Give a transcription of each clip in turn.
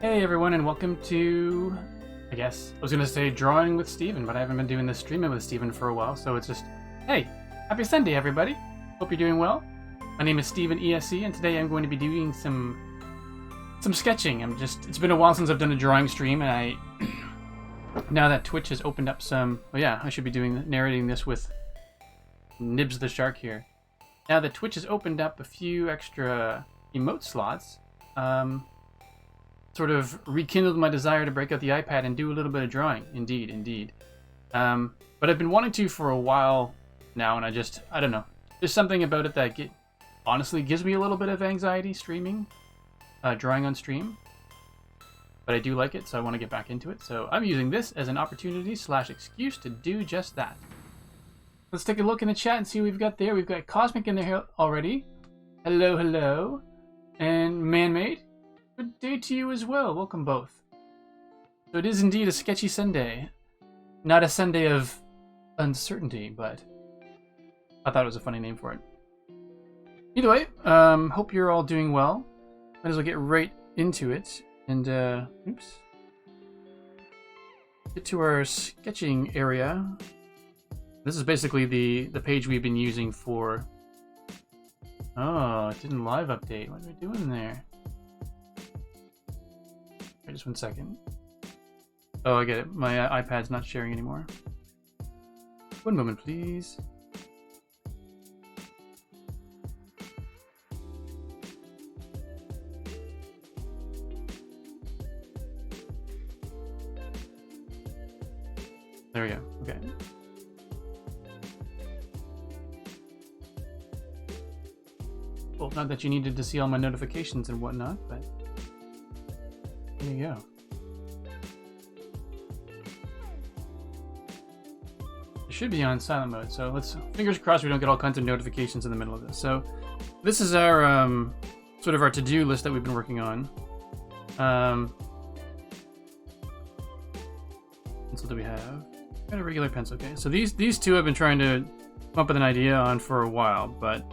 Hey everyone, and welcome to, I guess, I was going to say drawing with Steven, but I haven't been doing this streaming with Steven for a while, so it's just, hey, happy Sunday everybody. Hope you're doing well. My name is Steven ESC, and today I'm going to be doing some sketching. It's been a while since I've done a drawing stream, and I, now that Twitch has opened up some, I should be narrating this with Nibs the Shark here. Now that Twitch has opened up a few extra emote slots, sort of rekindled my desire to break out the iPad and do a little bit of drawing. Indeed. But I've been wanting to for a while now, and I don't know. There's something about it that honestly gives me a little bit of anxiety streaming, drawing on stream. But I do like it, so I want to get back into it. So I'm using this as an opportunity / excuse to do just that. let's take a look in the chat and see what we've got there. We've got Cosmic in there already. Hello, hello. And Man-Made. Good day to you as well. Welcome both. So it is indeed a sketchy Sunday. Not a Sunday of uncertainty, but I thought it was a funny name for it. Either way, hope you're all doing well. Might as well get right into it. And, oops. Get to our sketching area. This is basically the page we've been using for... Oh, it didn't live update. What are we doing there? Wait just 1 second. Oh, I get it. My iPad's not sharing anymore. 1 moment, please. There we go. Okay. Well, not that you needed to see all my notifications and whatnot, but there you go. It should be on silent mode, so let's fingers crossed we don't get all kinds of notifications in the middle of this. So this is our sort of our to-do list that we've been working on. Pencil do we have? Got a regular pencil, okay. So these two I've been trying to come up with an idea on for a while, but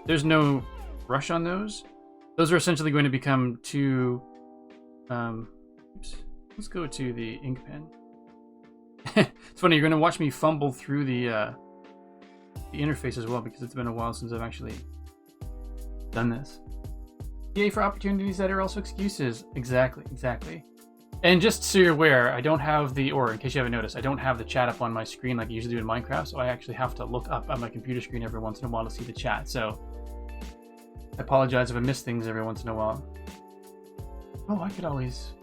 there's no rush on those. Those are essentially going to become two. Oops. Let's go to the ink pen. It's funny, you're going to watch me fumble through the interface as well because it's been a while since I've actually done this. Yay for opportunities that are also excuses. Exactly, exactly. And just so you're aware, I don't have or in case you haven't noticed, I don't have the chat up on my screen like I usually do in Minecraft, so I actually have to look up at my computer screen every once in a while to see the chat, so I apologize if I miss things every once in a while. Oh, I could always...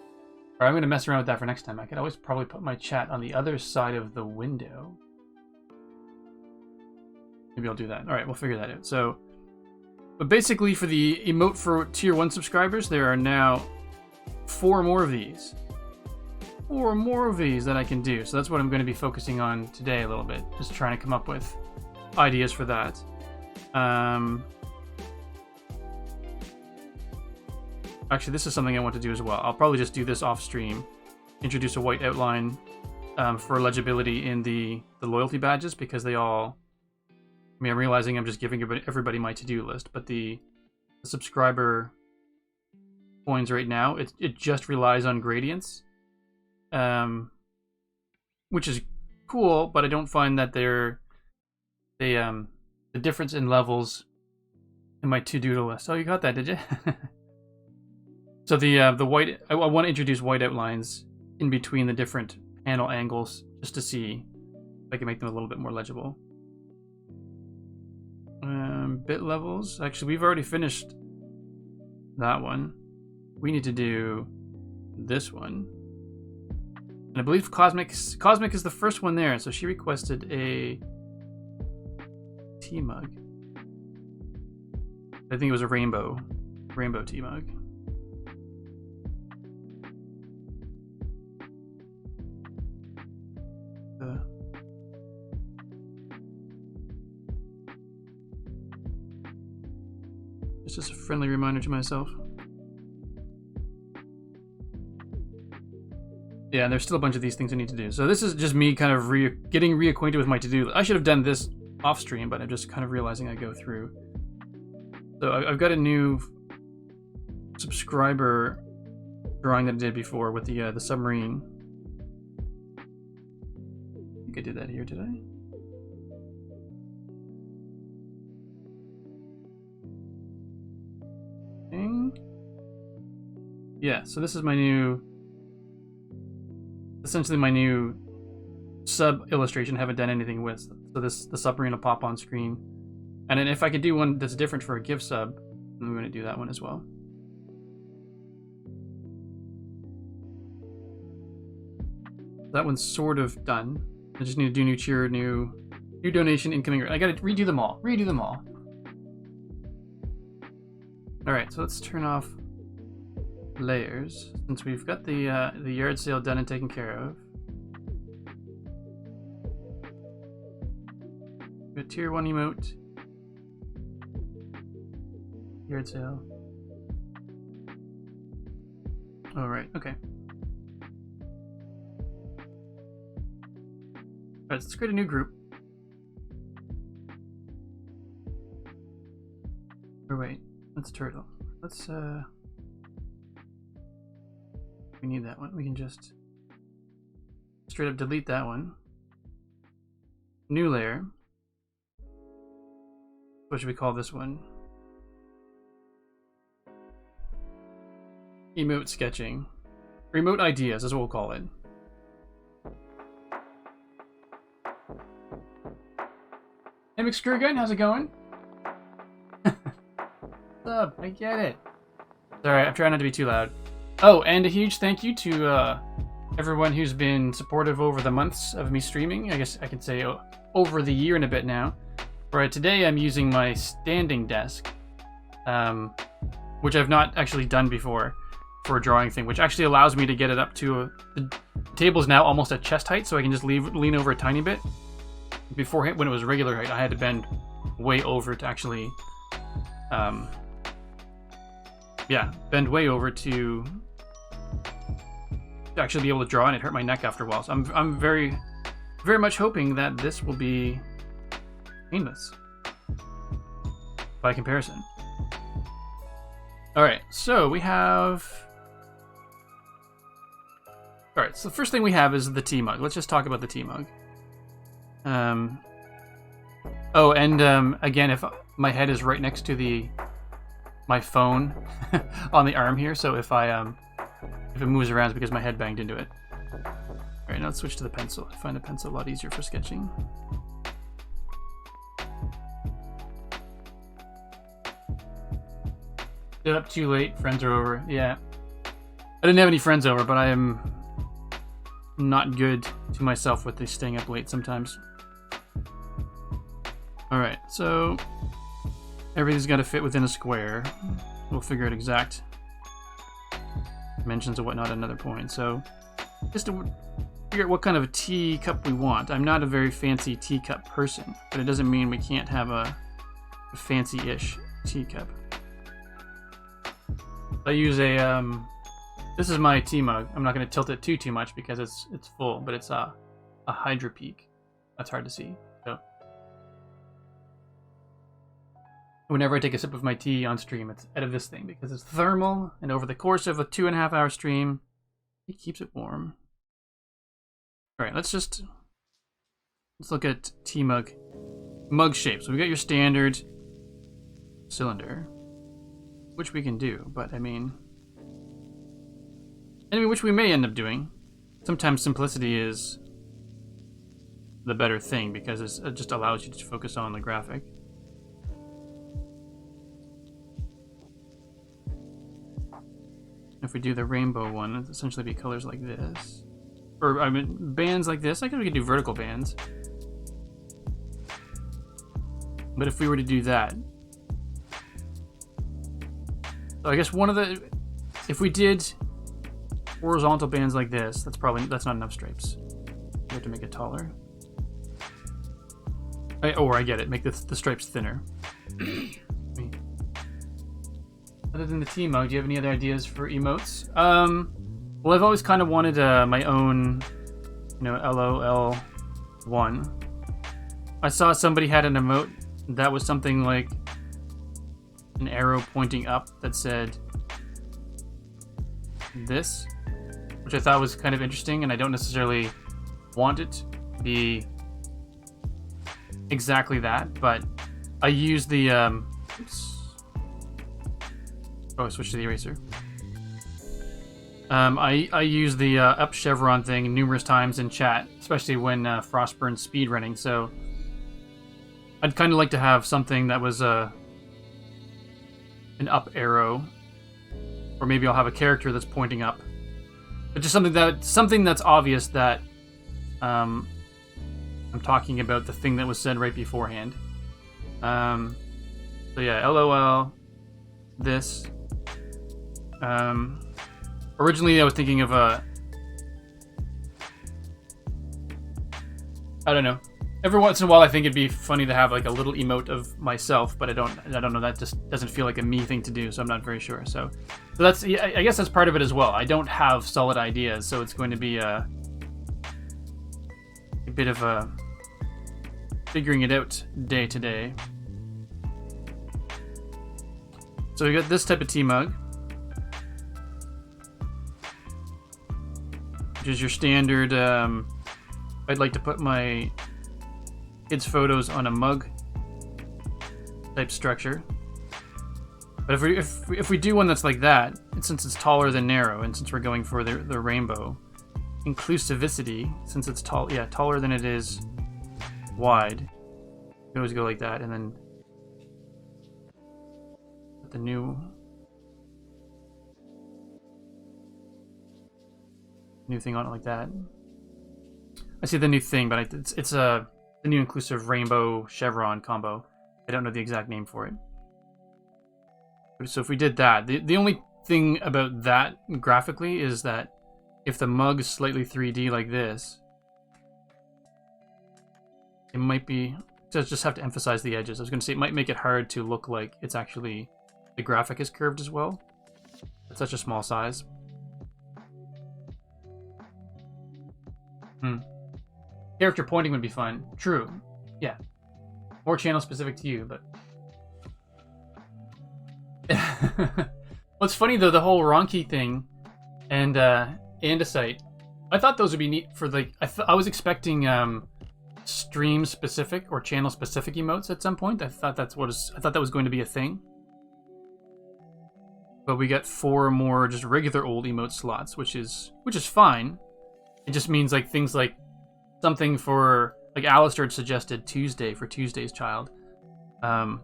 Or I'm going to mess around with that for next time. I could always probably put my chat on the other side of the window. Maybe I'll do that. Alright, we'll figure that out. So, but basically for the emote for tier 1 subscribers, there are now 4 more of these. 4 more of these that I can do. So that's what I'm going to be focusing on today a little bit. Just trying to come up with ideas for that. Actually, this is something I want to do as well. I'll probably just do this off stream. Introduce a white outline for legibility in the loyalty badges because they all... I mean, I'm realizing I'm just giving everybody my to-do list, but the subscriber coins right now, it just relies on gradients. Which is cool, but I don't find that the difference in levels in my to-do list. Oh, you got that, did you? So the white, I want to introduce white outlines in between the different panel angles just to see if I can make them a little bit more legible. Bit levels. Actually, we've already finished that one. We need to do this one. And I believe Cosmic is the first one there, so she requested a tea mug. I think it was a rainbow tea mug. Just a friendly reminder to myself. Yeah, there's still a bunch of these things I need to do. So this is just me kind of getting reacquainted with my to-do. I should have done this off stream, but I'm just kind of realizing I go through. So I've got a new subscriber drawing that I did before with the submarine. I think I did that here, did I? Yeah, so this is my new, essentially my new sub illustration I haven't done anything with. So the submarine will pop on screen. And then if I could do one that's different for a GIF sub, then I'm going to do that one as well. That one's sort of done. I just need to do new cheer, new donation, incoming. I gotta redo them all. Alright, so let's turn off layers, since we've got the yard sale done and taken care of. A tier 1 emote. Yard sale. Alright, okay. Alright, let's create a new group. Or wait, that's turtle. Let's we need that one. We can just straight up delete that one. New layer. What should we call this one? Emote sketching. Remote ideas is what we'll call it. Hey McScrewgun, how's it going? What's up? I get it. Alright, I'm trying not to be too loud. Oh, and a huge thank you to everyone who's been supportive over the months of me streaming. I guess I could say over the year and a bit now. Right, today I'm using my standing desk, which I've not actually done before for a drawing thing, which actually allows me to get it up to the table is now almost at chest height, so I can just lean over a tiny bit. Beforehand, when it was regular height, I had to bend way over to actually, bend way over to actually be able to draw, and it hurt my neck after a while. So I'm very, very much hoping that this will be painless by comparison. Alright, so we have... Alright, so the first thing we have is the tea mug. Let's just talk about the tea mug. Oh, and again, if my head is right next to my phone on the arm here, so if it moves around, it's because my head banged into it. Alright, now let's switch to the pencil. I find the pencil a lot easier for sketching. Get up too late, friends are over. Yeah. I didn't have any friends over, but I am not good to myself with the staying up late sometimes. Alright, so everything's got to fit within a square. We'll figure out exact dimensions and whatnot at another point. So just to figure out what kind of a teacup we want. I'm not a very fancy teacup person, but it doesn't mean we can't have a fancy-ish teacup. I use a this is my tea mug. I'm not going to tilt it too much because it's full, but it's a Hydra Peak. That's hard to see. So whenever I take a sip of my tea on stream, it's out of this thing because it's thermal, and over the course of a 2.5-hour stream, it keeps it warm. All right, let's look at tea mug shape. So we got your standard cylinder, which we can do, but I mean, which we may end up doing. Sometimes simplicity is the better thing because it just allows you to focus on the graphic. If we do the rainbow one, it'll essentially be colors like this. Or, I mean, bands like this. I guess we could do vertical bands. But if we were to do that... So I guess if we did horizontal bands like this, that's not enough stripes. We have to make it taller. I get it. Make the stripes thinner. Other than the tea mug, do you have any other ideas for emotes? Well, I've always kind of wanted my own, LOL one. I saw somebody had an emote that was something like an arrow pointing up that said this, which I thought was kind of interesting, and I don't necessarily want it to be exactly that, but I use the oops. Oh, I switched to the eraser. I use the up chevron thing numerous times in chat, especially when Frostburn's speedrunning, so I'd kind of like to have something that was an up arrow, or maybe I'll have a character that's pointing up, but just something that's obvious that I'm talking about the thing that was said right beforehand. So yeah, LOL, this. Originally I was thinking of I don't know, Every once in a while, I think it'd be funny to have like a little emote of myself, but I don't know. That just doesn't feel like a me thing to do, so I'm not very sure. So that's, I guess that's part of it as well. I don't have solid ideas, so it's going to be a bit of a figuring it out day to day. So we got this type of tea mug, which is your standard. I'd like to put my kids' photos on a mug type structure. But if we do one that's like that, and since it's taller than narrow, and since we're going for the rainbow inclusivity, since it's taller than it is wide, we always go like that, and then put the new thing on it like that. I see the new thing, but it's the new inclusive rainbow chevron combo. I don't know the exact name for it. So if we did that, the only thing about that graphically is that if the mug is slightly 3D like this, it might be, just have to emphasize the edges. I was going to say it might make it hard to look like it's actually, the graphic is curved as well. It's such a small size. Character pointing would be fun. True. Yeah. More channel specific to you, but... Well, it's funny though, the whole Ronki thing and andesite. I thought those would be neat for like... I was expecting stream specific or channel specific emotes at some point. I thought that was going to be a thing. But we got 4 more just regular old emote slots, which is fine. It just means like things like something for, like Alistair had suggested Tuesday for Tuesday's Child. That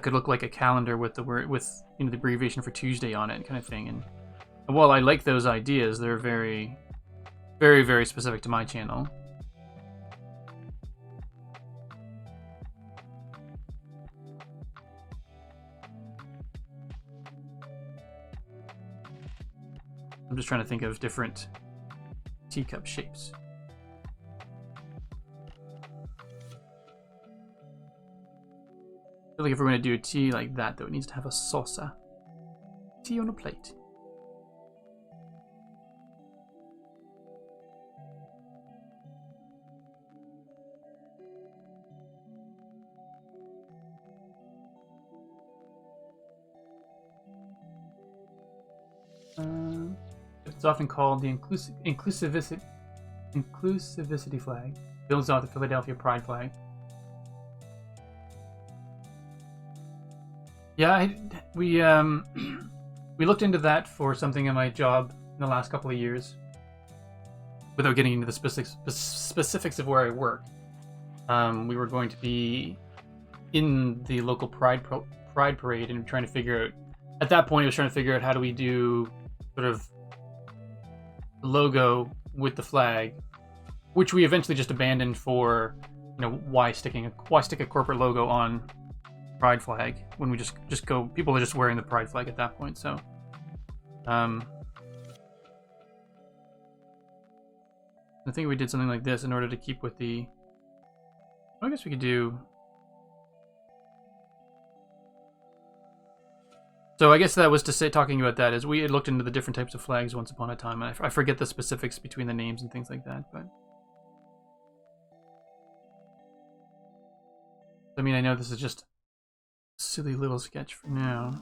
could look like a calendar with the word, with the abbreviation for Tuesday on it, kind of thing. And while I like those ideas, they're very, very, very specific to my channel. I'm just trying to think of different teacup shapes. I feel like if we're going to do a tea like that, though, it needs to have a saucer. Tea on a plate. It's often called the inclusivity flag. Builds off the Philadelphia Pride flag. Yeah, we looked into that for something in my job in the last couple of years, without getting into the specifics of where I work. We were going to be in the local Pride parade and trying to figure out. At that point, I was trying to figure out how do we do sort of the logo with the flag, which we eventually just abandoned for, why stick a corporate logo on Pride flag when we just go, people are just wearing the Pride flag at that point. So I think we did something like this in order to keep with the, I guess we could do, so I guess that was to say, talking about that, is we had looked into the different types of flags once upon a time, and I forget the specifics between the names and things like that, but I mean, I know this is just silly little sketch for now.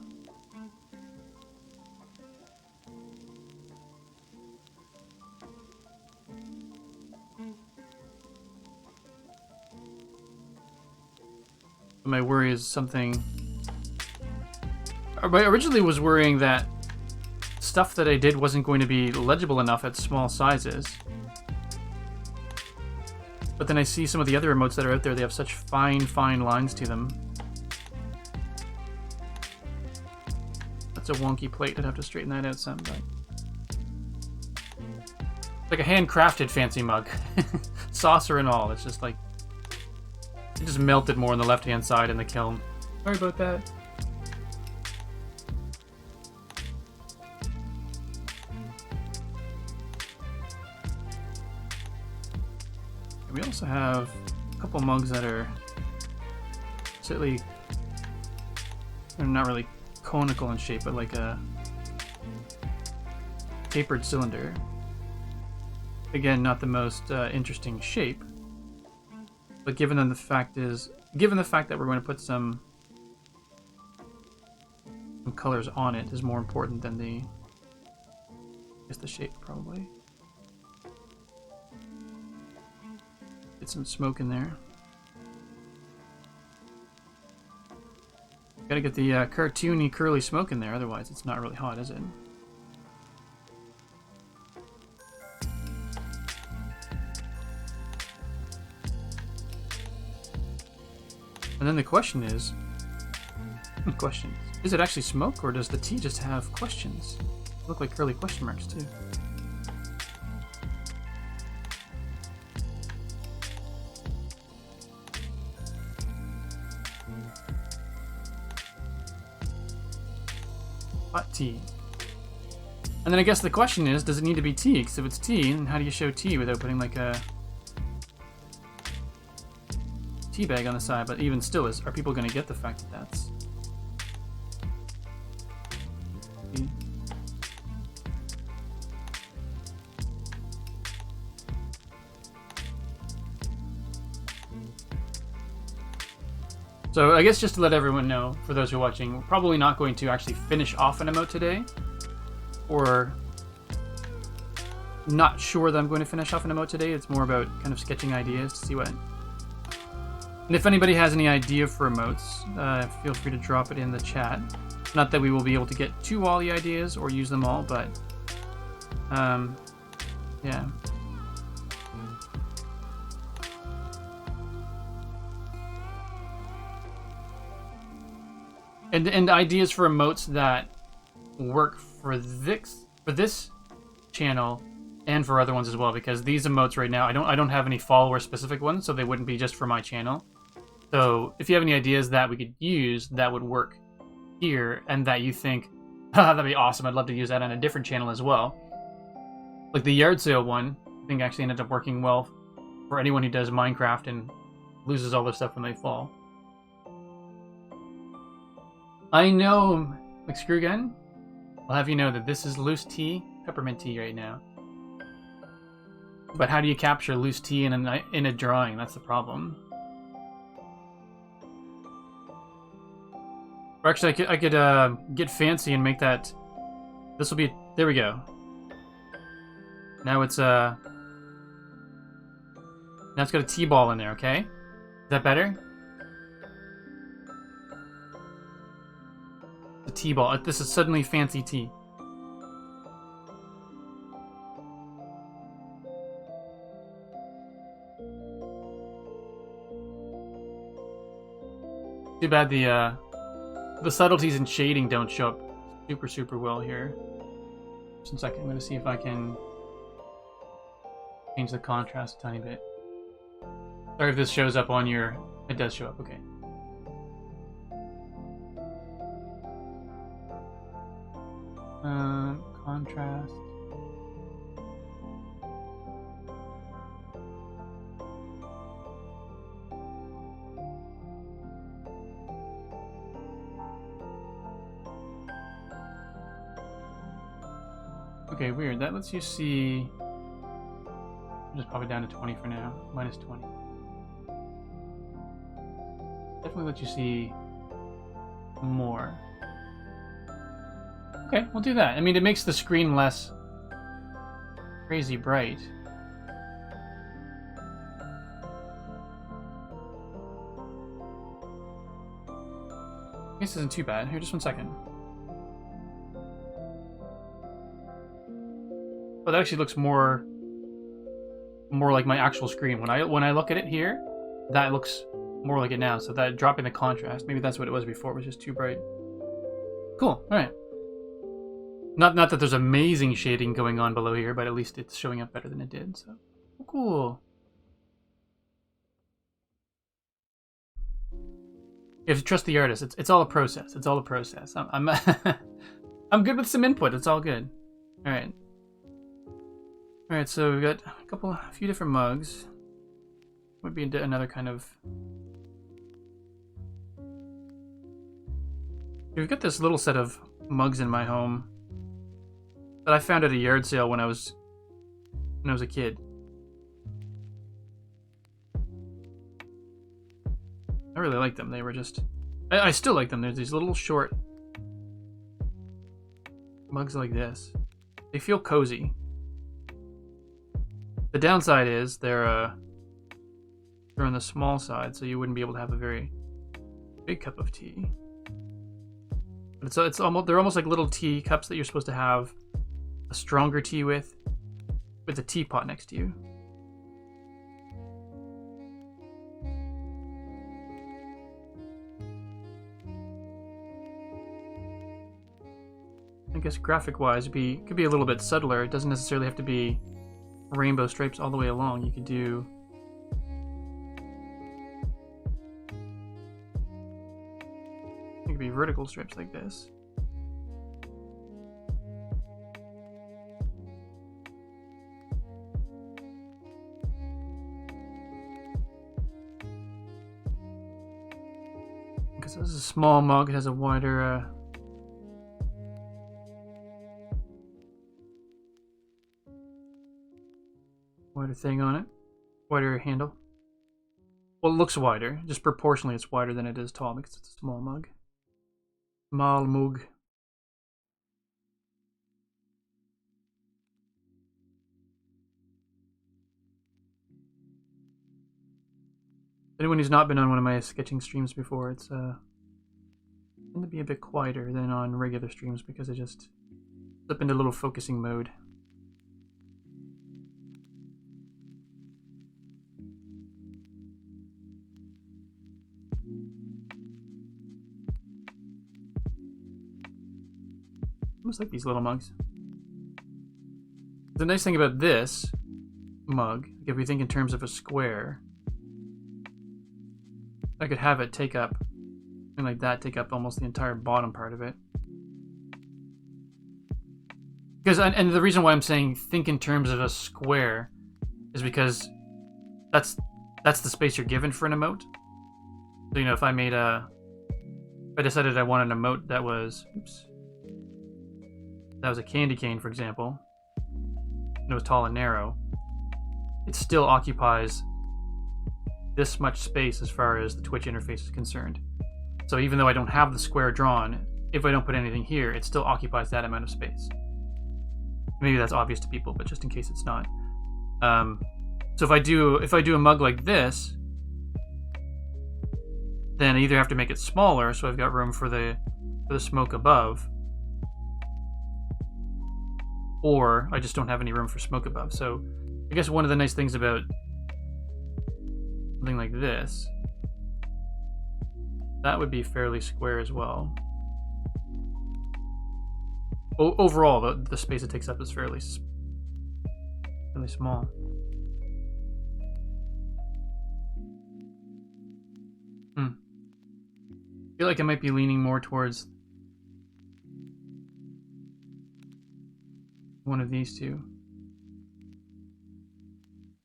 My worry is something. I originally was worrying that stuff that I did wasn't going to be legible enough at small sizes. But then I see some of the other emotes that are out there, they have such fine lines to them. That's a wonky plate. I'd have to straighten that out some, but it's like a handcrafted fancy mug. Saucer and all. It's just like, it just melted more on the left-hand side in the kiln. Sorry about that. We also have a couple mugs that are slightly, they're not really conical in shape, but like a tapered cylinder. Again, not the most interesting shape, but given the fact that we're going to put some colors on it is more important than the shape probably. Get some smoke in there. Gotta get the cartoony curly smoke in there, otherwise it's not really hot, is it? And then the question is, is it actually smoke, or does the tea just have questions? They look like curly question marks too. Hot tea. And then I guess the question is, does it need to be tea? Because if it's tea, then how do you show tea without putting like a tea bag on the side? But even still, are people going to get the fact that that's tea? So I guess just to let everyone know, for those who are watching, we're probably not going to actually finish off an emote today, or not sure that I'm going to finish off an emote today. It's more about kind of sketching ideas to see what. And if anybody has any idea for emotes, feel free to drop it in the chat. Not that we will be able to get to all the ideas or use them all, but yeah. And ideas for emotes that work for this channel and for other ones as well, because these emotes right now, I don't have any follower specific ones, so they wouldn't be just for my channel. So if you have any ideas that we could use that would work here and that you think, that'd be awesome, I'd love to use that on a different channel as well. Like the yard sale one, I think actually ended up working well for anyone who does Minecraft and loses all their stuff when they fall. I know, McScrewgun, I'll have you know that this is loose tea, peppermint tea right now. But how do you capture loose tea in a drawing? That's the problem. Or actually, I could get fancy and make that. This will be. There we go. Now it's now it's got a tea ball in there. Okay, is that better? The tea ball. This is suddenly fancy tea. Too bad the subtleties in shading don't show up super well here. Just a second, I'm going to see if I can change the contrast a tiny bit. Sorry if this shows up on your... It does show up, okay. Contrast. Okay, weird. That lets you see... I'm just probably down to 20 for now. Minus 20. Definitely lets you see more. Okay, we'll do that. I mean, it makes the screen less crazy bright. This isn't too bad. Here, just one second. Oh, that actually looks more like my actual screen. When I look at it here, that looks more like it now. So that dropping the contrast, maybe that's what it was before. It was just too bright. Cool. All right. Not that there's amazing shading going on below here, but at least it's showing up better than it did. So cool. You have to trust the artist. It's all a process. It's all a process. I'm I'm good with some input. It's all good. All right. All right. So we've got a few different mugs. would be another kind of... We've got this little set of mugs in my home that I found at a yard sale when I was a kid. I really like them. They were just... I still like them. There's these little short mugs like this. They feel cozy. The downside is they're on the small side, so you wouldn't be able to have a very big cup of tea. But they're almost like little tea cups that you're supposed to have a stronger tea with a teapot next to you. I guess graphic-wise, could be a little bit subtler. It doesn't necessarily have to be rainbow stripes all the way along. You could do... It could be vertical strips like this. Because this is a small mug, it has a wider... wider thing on it. Wider handle. Well, it looks wider. Just proportionally it's wider than it is tall because it's a small mug. Small mug. Anyone who's not been on one of my sketching streams before, it's tend to be a bit quieter than on regular streams because I just slip into a little focusing mode. Almost like these little mugs. The nice thing about this mug, if we think in terms of a square, I could have it take up, something like that, take up almost the entire bottom part of it. Because, and the reason why I'm saying think in terms of a square is because that's the space you're given for an emote. So, you know, if I decided I wanted an emote that was, that was a candy cane, for example, and it was tall and narrow, it still occupies this much space as far as the Twitch interface is concerned. So even though I don't have the square drawn, if I don't put anything here, it still occupies that amount of space. Maybe that's obvious to people, but just in case it's not. So if I do a mug like this, then I either have to make it smaller so I've got room for the smoke above, or I just don't have any room for smoke above. So I guess one of the nice things about something like this, that would be fairly square as well. Overall, the space it takes up is fairly small. I feel like I might be leaning more towards one of these two.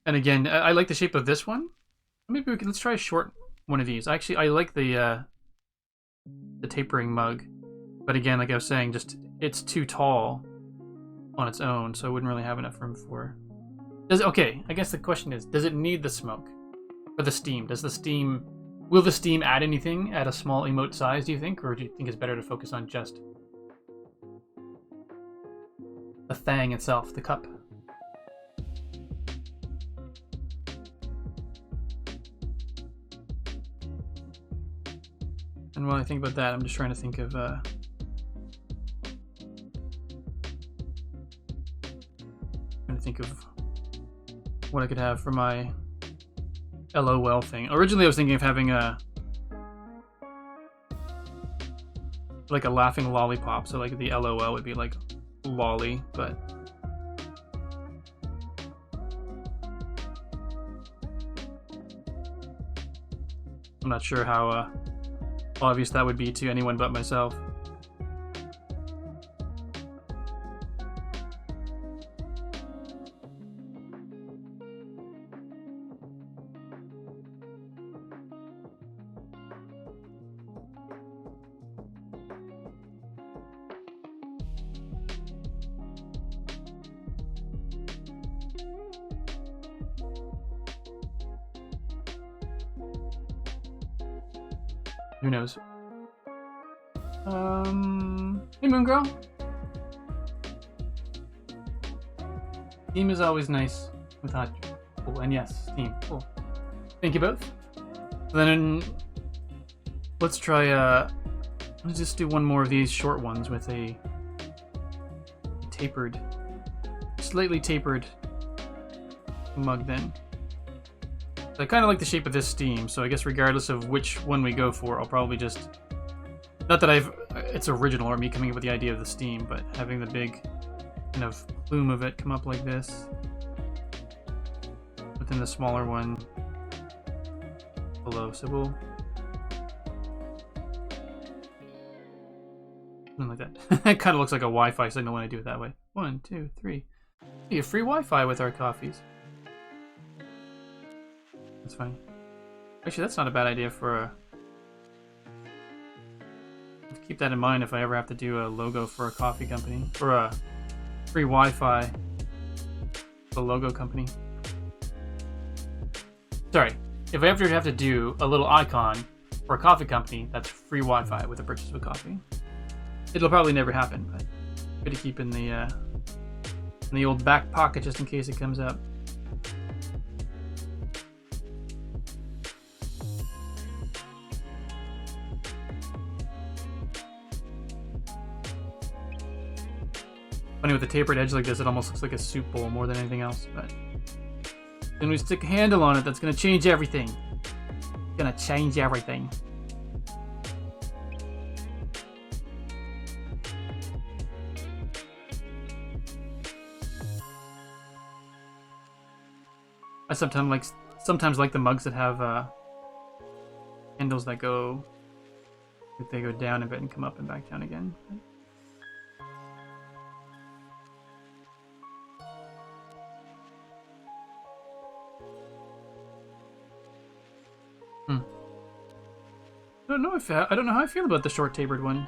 And again, I like the shape of this one. Maybe let's try a short one of these. Actually, I like the tapering mug, but again, like I was saying, just it's too tall on its own, so I wouldn't really have enough room for. Okay, I guess the question is, does it need the smoke or the steam? Will the steam add anything at a small emote size, do you think, or do you think it's better to focus on just the thing itself, the cup? And while I think about that, I'm just trying to think of what I could have for my LOL thing. Originally, I was thinking of having like a laughing lollipop, so like the LOL would be like lolly, but I'm not sure how obvious that would be to anyone but myself. Who knows? Hey, Moon Girl. Steam is always nice with hot. Cool, and yes, Steam. Cool. Thank you both. Then let's try. Let's just do one more of these short ones with a tapered, slightly tapered mug. Then. So I kind of like the shape of this Steam, so I guess regardless of which one we go for, I'll probably just. Not that it's original or me coming up with the idea of the Steam, but having the big kind of plume of it come up like this. Within the smaller one below. So we'll. Something like that. It kind of looks like a Wi-Fi signal when I do it that way. 1, 2, 3. You get free Wi-Fi with our coffees. That's fine. Actually, that's not a bad idea for a. Keep that in mind if I ever have to do a logo for a coffee company or a free Wi-Fi. A logo company. Sorry, if I ever have to do a little icon for a coffee company that's free Wi-Fi with the purchase of a coffee, it'll probably never happen. But good to keep in the old back pocket just in case it comes up. Funny with the tapered edge like this, it almost looks like a soup bowl more than anything else. But when we stick a handle on it, that's gonna change everything. It's gonna change everything. I sometimes like the mugs that have handles that go. If they go down a bit and come up and back down again. I don't know how I feel about the short tapered one.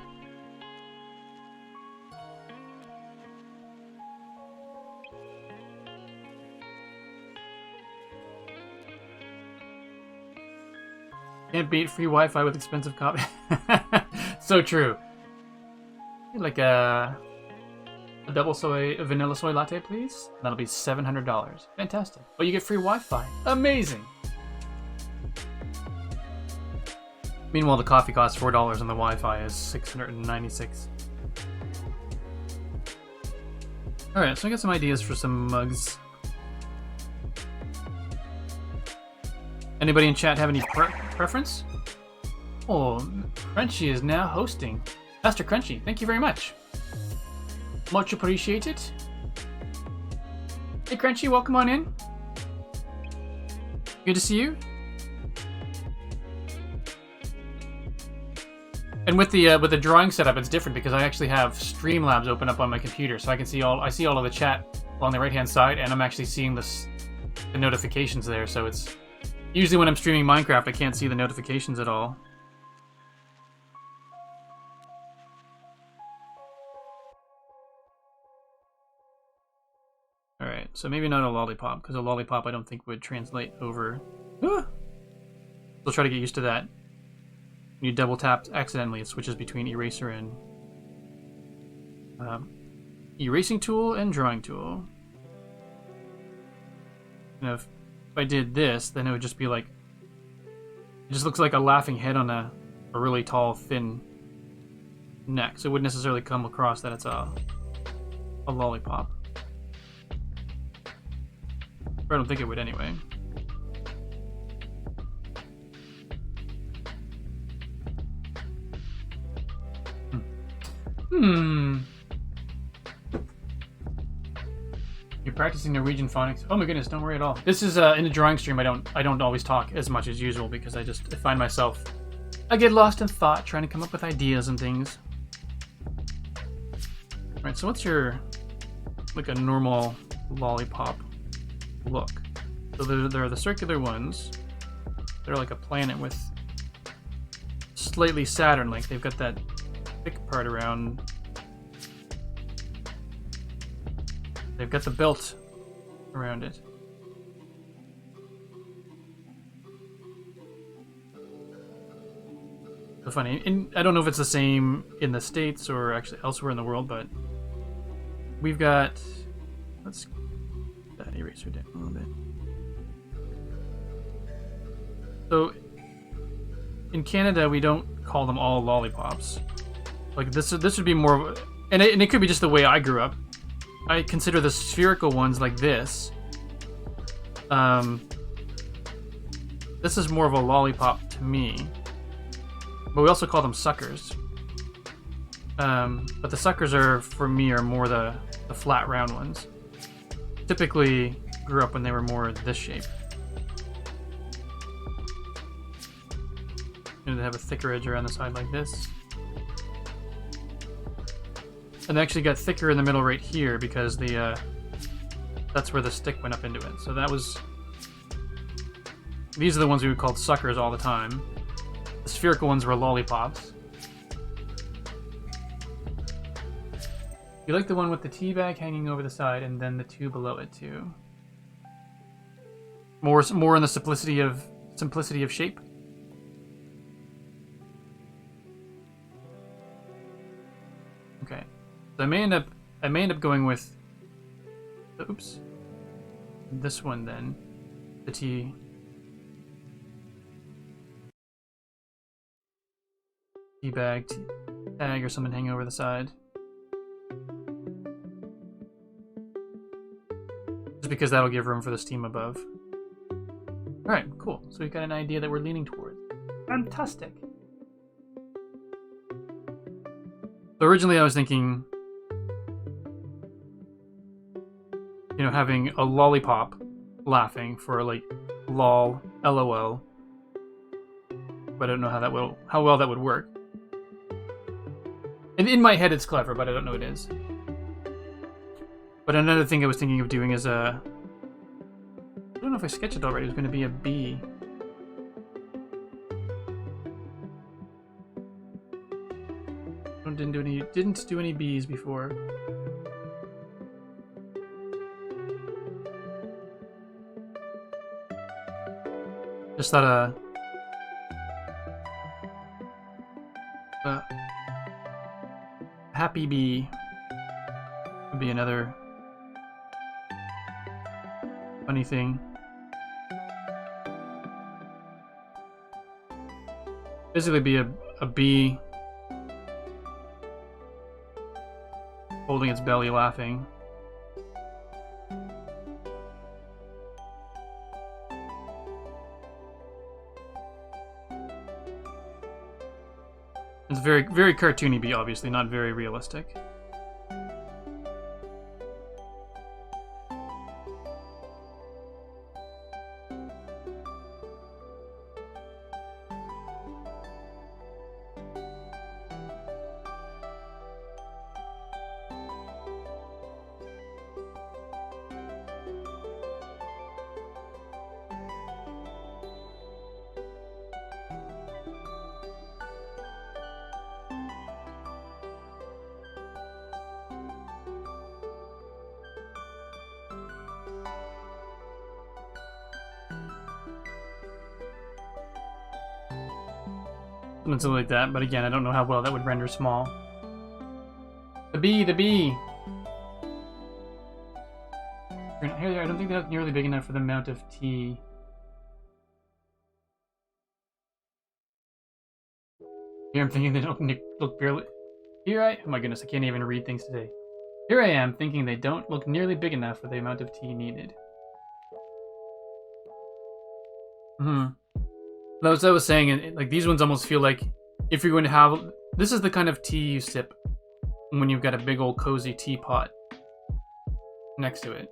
Can't beat free Wi-Fi with expensive coffee. So true. Like a vanilla soy latte, please. That'll be $700. Fantastic. But you get free Wi-Fi. Amazing. Meanwhile, the coffee costs $4 and the Wi-Fi is $696. Alright, so I got some ideas for some mugs. Anybody in chat have any preference? Oh, Crunchy is now hosting. Master Crunchy, thank you very much. Much appreciated. Hey Crunchy, welcome on in. Good to see you. And with the drawing setup, it's different because I actually have Streamlabs open up on my computer, so I can see I see all of the chat on the right hand side, and I'm actually seeing the notifications there. So it's usually when I'm streaming Minecraft, I can't see the notifications at all. All right, so maybe not a lollipop because a lollipop I don't think would translate over. Ah! We'll try to get used to that. When you double tap accidentally, it switches between eraser and erasing tool and drawing tool. And if I did this, then it would just be like, it just looks like a laughing head on a really tall, thin neck. So it wouldn't necessarily come across that it's a lollipop. Or I don't think it would anyway. You're practicing Norwegian phonics. Oh my goodness, don't worry at all. This is in the drawing stream. I don't always talk as much as usual because I find myself, I get lost in thought trying to come up with ideas and things. All right, so what's your like a normal lollipop look? So there are the circular ones. They're like a planet with slightly Saturn, like they've got that thick part around. They've got the belt around it. So funny. And I don't know if it's the same in the States or actually elsewhere in the world, but we've got... Let's get that eraser down a little bit. So in Canada, we don't call them all lollipops. Like this would be more of a, and it could be just the way I grew up. I consider the spherical ones like this. This is more of a lollipop to me. But we also call them suckers. But the suckers are, for me, are more the flat round ones. Typically grew up when they were more this shape. And they have a thicker edge around the side like this. And they actually got thicker in the middle right here because that's where the stick went up into it. So that was... These are the ones we would call suckers all the time. The spherical ones were lollipops. You like the one with the tea bag hanging over the side and then the two below it too. More in the simplicity of shape. Okay. So I may end up going with this one then. The tea bag tag or something hanging over the side. Just because that'll give room for the steam above. Alright, cool. So we've got an idea that we're leaning towards. Fantastic. So originally I was thinking, you know, having a lollipop laughing for like lol, lol. But I don't know how well that would work. And in my head it's clever, but I don't know it is. But another thing I was thinking of doing is I don't know if I sketched it already. It was going to be a bee. Didn't do any bees before. Just thought a happy bee would be another funny thing. Basically be a bee holding its belly laughing. It's very, very cartoony bee, obviously, not very realistic. Something like that, but again, I don't know how well that would render small. The bee! Here, I don't think that's nearly big enough for the amount of tea. Here I'm thinking they don't look barely... oh my goodness, I can't even read things today. Here I am thinking they don't look nearly big enough for the amount of tea needed. As I was saying, like these ones almost feel like if you're going to have... This is the kind of tea you sip when you've got a big old cozy teapot next to it.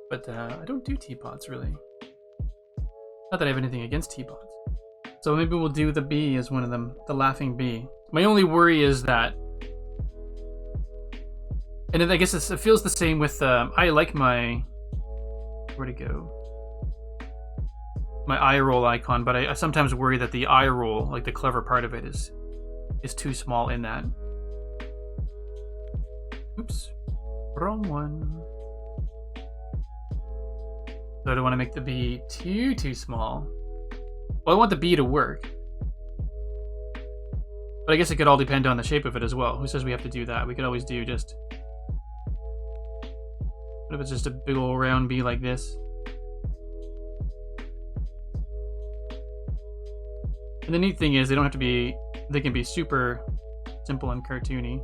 But I don't do teapots, really. Not that I have anything against teapots. So maybe we'll do the bee as one of them, the laughing bee. My only worry is that... And I guess it feels the same with... I like my... Where'd it go? My eye roll icon, but I sometimes worry that the eye roll, like the clever part of it, is too small in that. Oops. Wrong one. So I don't want to make the bee too small. Well, I want the bee to work. But I guess it could all depend on the shape of it as well. Who says we have to do that? We could always do just... What if it's just a big old round bee like this? And the neat thing is they don't have to be... They can be super simple and cartoony.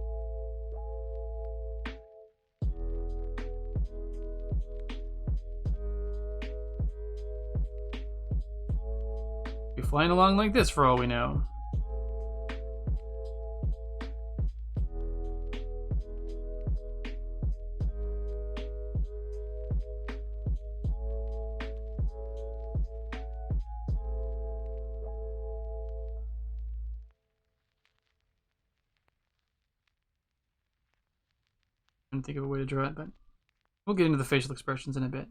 Be flying along like this for all we know. I didn't think of a way to draw it, but we'll get into the facial expressions in a bit.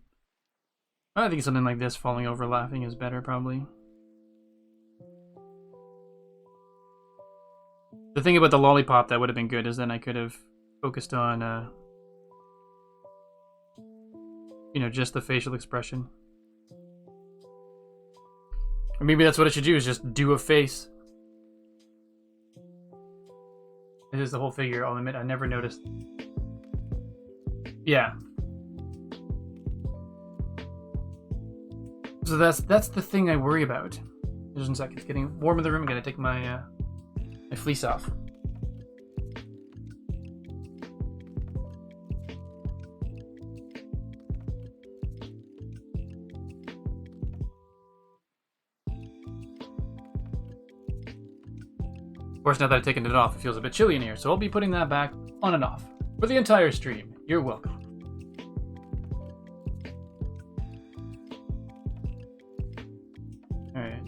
I think something like this, falling over laughing, is better probably. The thing about the lollipop that would have been good is then I could have focused on, you know, just the facial expression. Or maybe that's what I should do, is just do a face. This is the whole figure, I'll admit, I never noticed. Yeah. So that's the thing I worry about. Just one second, it's getting warm in the room. I'm gonna take my my fleece off. Of course, now that I've taken it off, it feels a bit chilly in here, so I'll be putting that back on and off for the entire stream. You're welcome. Alright.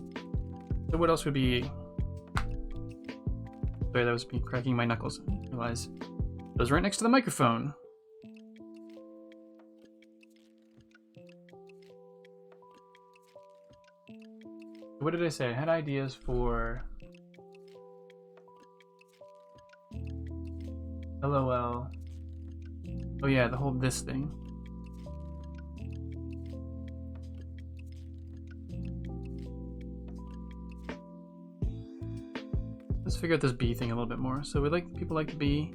So what else would be... Sorry, that was me cracking my knuckles. I realize it was right next to the microphone. What did I say? I had ideas for... LOL. Oh yeah, the whole this thing. Let's figure out this bee thing a little bit more. So we like people like the bee.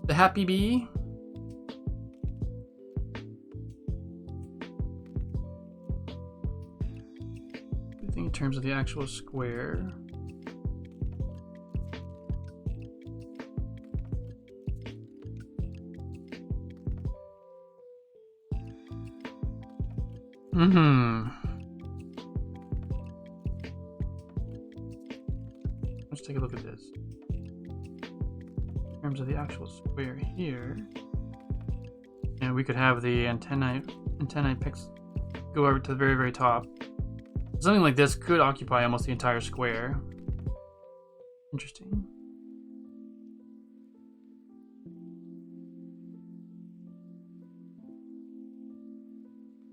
The happy bee. I think in terms of the actual square. Let's take a look at this. In terms of the actual square here, and we could have the antennae picks go over to the very top. Something like this could occupy almost the entire square. Interesting.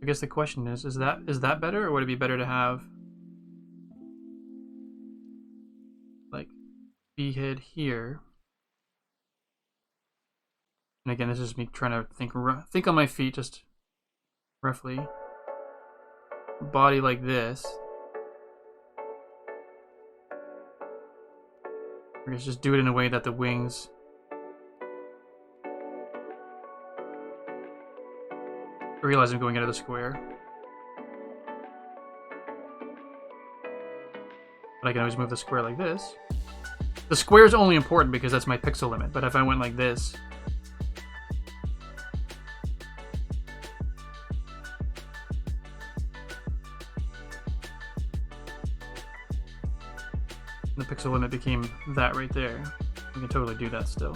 I guess the question is that better, or would it be better to have like bee head here? And again, this is me trying to think on my feet, just roughly. Body like this. I guess just do it in a way that the wings I realize I'm going out of the square. But I can always move the square like this. The square is only important because that's my pixel limit, but if I went like this... the pixel limit became that right there. We can totally do that still.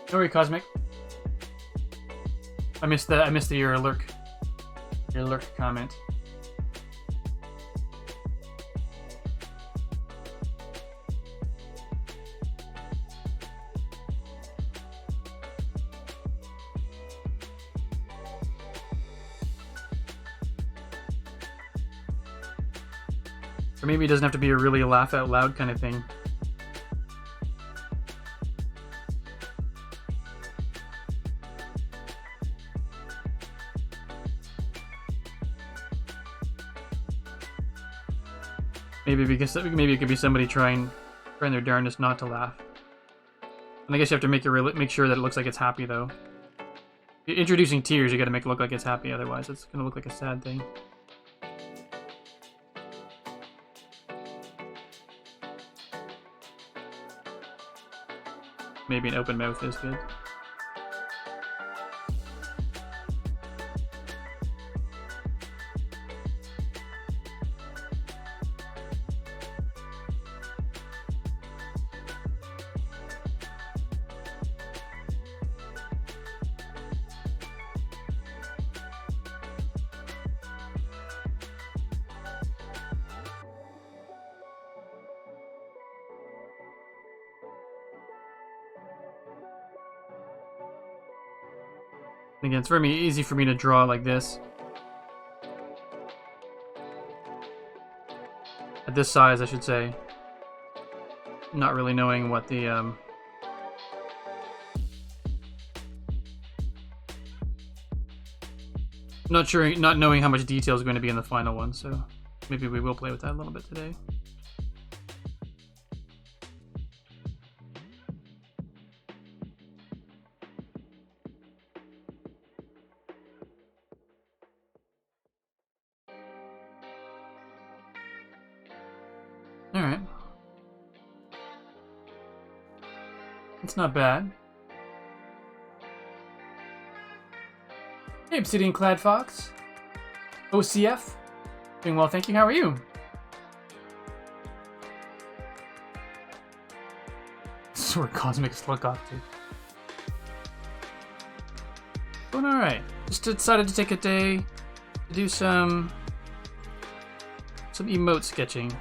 Don't worry, Cosmic. I missed your lurk comment. Or maybe it doesn't have to be a really laugh out loud kind of thing. Maybe because maybe it could be somebody trying their darndest not to laugh. And I guess you have to make sure that it looks like it's happy though. Introducing tears, you got to make it look like it's happy. Otherwise, it's gonna look like a sad thing. Maybe an open mouth is good. Again, it's very easy for me to draw like this. At this size, I should say. Not really knowing what the, not knowing how much detail is going to be in the final one, so maybe we will play with that a little bit today. Alright. It's not bad. Hey, Obsidian Clad Fox. OCF. Doing well, thank you. How are you? Sort of cosmic slug off too. Going alright. Just decided to take a day to do some emote sketching.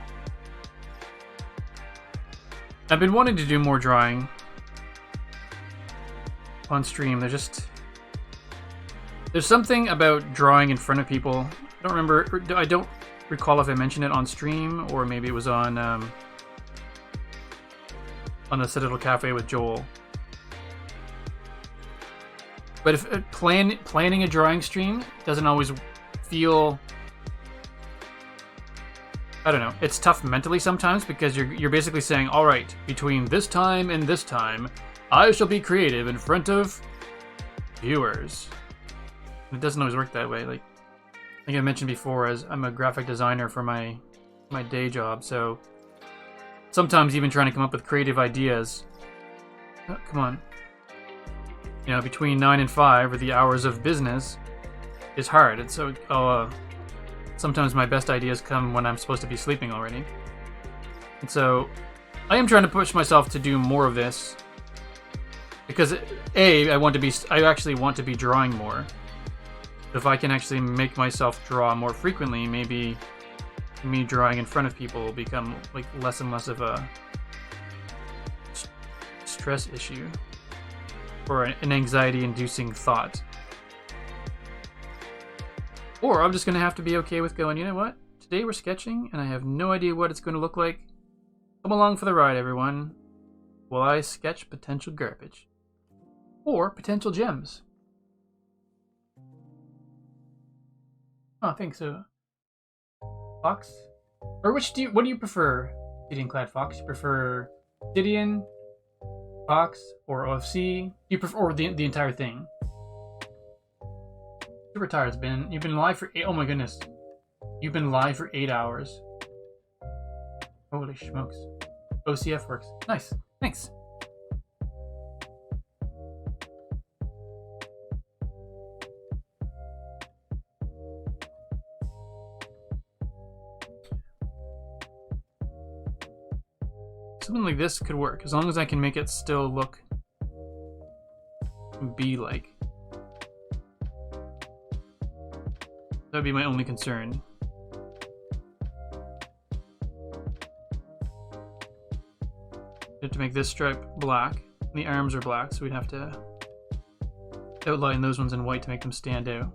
I've been wanting to do more drawing on stream. There's something about drawing in front of people. I don't recall if I mentioned it on stream or maybe it was on the Citadel Cafe with Joel. But if planning a drawing stream doesn't always feel, I don't know, it's tough mentally sometimes because you're basically saying, all right, between this time and this time, I shall be creative in front of viewers. And it doesn't always work that way. Like I think I mentioned before, as I'm a graphic designer for my day job, so sometimes even trying to come up with creative ideas. Oh, come on. You know, between 9 and 5, or the hours of business, is hard. And so sometimes my best ideas come when I'm supposed to be sleeping already. And so I am trying to push myself to do more of this because I actually want to be drawing more. If I can actually make myself draw more frequently, maybe me drawing in front of people will become like less and less of a stress issue or an anxiety-inducing thought. Or I'm just going to have to be okay with going, you know what? Today we're sketching, and I have no idea what it's going to look like. Come along for the ride, everyone. While I sketch potential garbage. Or potential gems. Oh, thanks. Fox? Or what do you prefer, Obsidian Clad Fox? You prefer Obsidian, Fox, or OFC? You prefer or the entire thing? Super tired. You've been live for 8. Oh my goodness, you've been live for 8 hours. Holy smokes! OCF works. Nice. Thanks. Something like this could work as long as I can make it still look bee-like. That would be my only concern. We have to make this stripe black. And the arms are black, so we'd have to outline those ones in white to make them stand out.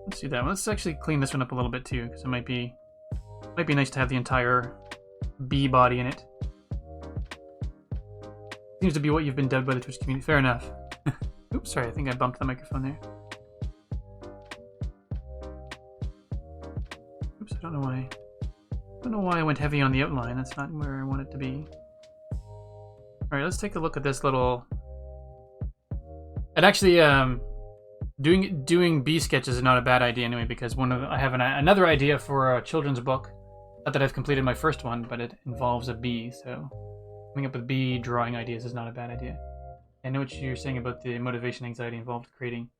Let's do that one. Let's actually clean this one up a little bit too, because it might be Might be nice to have the entire bee body in it. Seems to be what you've been dubbed by the Twitch community. Fair enough. Oops, sorry, I think I bumped the microphone there. Oops, I don't know why. I don't know why I went heavy on the outline. That's not where I want it to be. Alright, let's take a look at this little... And actually, doing bee sketches is not a bad idea anyway, because I have another idea for a children's book. Not that I've completed my first one, but it involves a bee, so coming up with bee drawing ideas is not a bad idea. I know what you're saying about the motivation anxiety involved creating.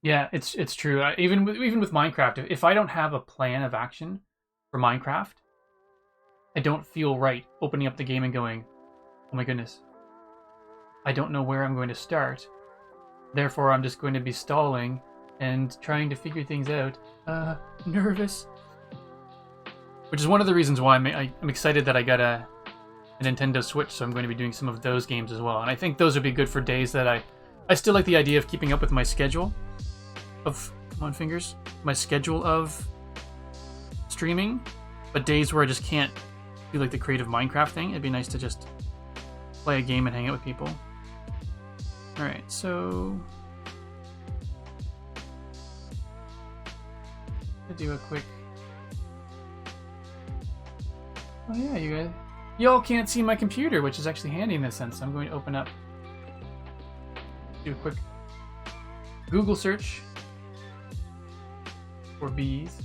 Yeah, it's true. Even with Minecraft, if I don't have a plan of action for Minecraft, I don't feel right opening up the game and going, oh my goodness, I don't know where I'm going to start. Therefore, I'm just going to be stalling and trying to figure things out. Nervous. Which is one of the reasons why I'm excited that I got a Nintendo Switch, so I'm going to be doing some of those games as well. And I think those would be good for days that I still like the idea of keeping up with my schedule of, come on fingers, my schedule of streaming, but days where I just can't do like the creative Minecraft thing, it'd be nice to just play a game and hang out with people. Alright, so... I'll do a quick... Oh yeah, you guys... Y'all can't see my computer, which is actually handy in this sense. So I'm going to open up... Do a quick Google search for bees.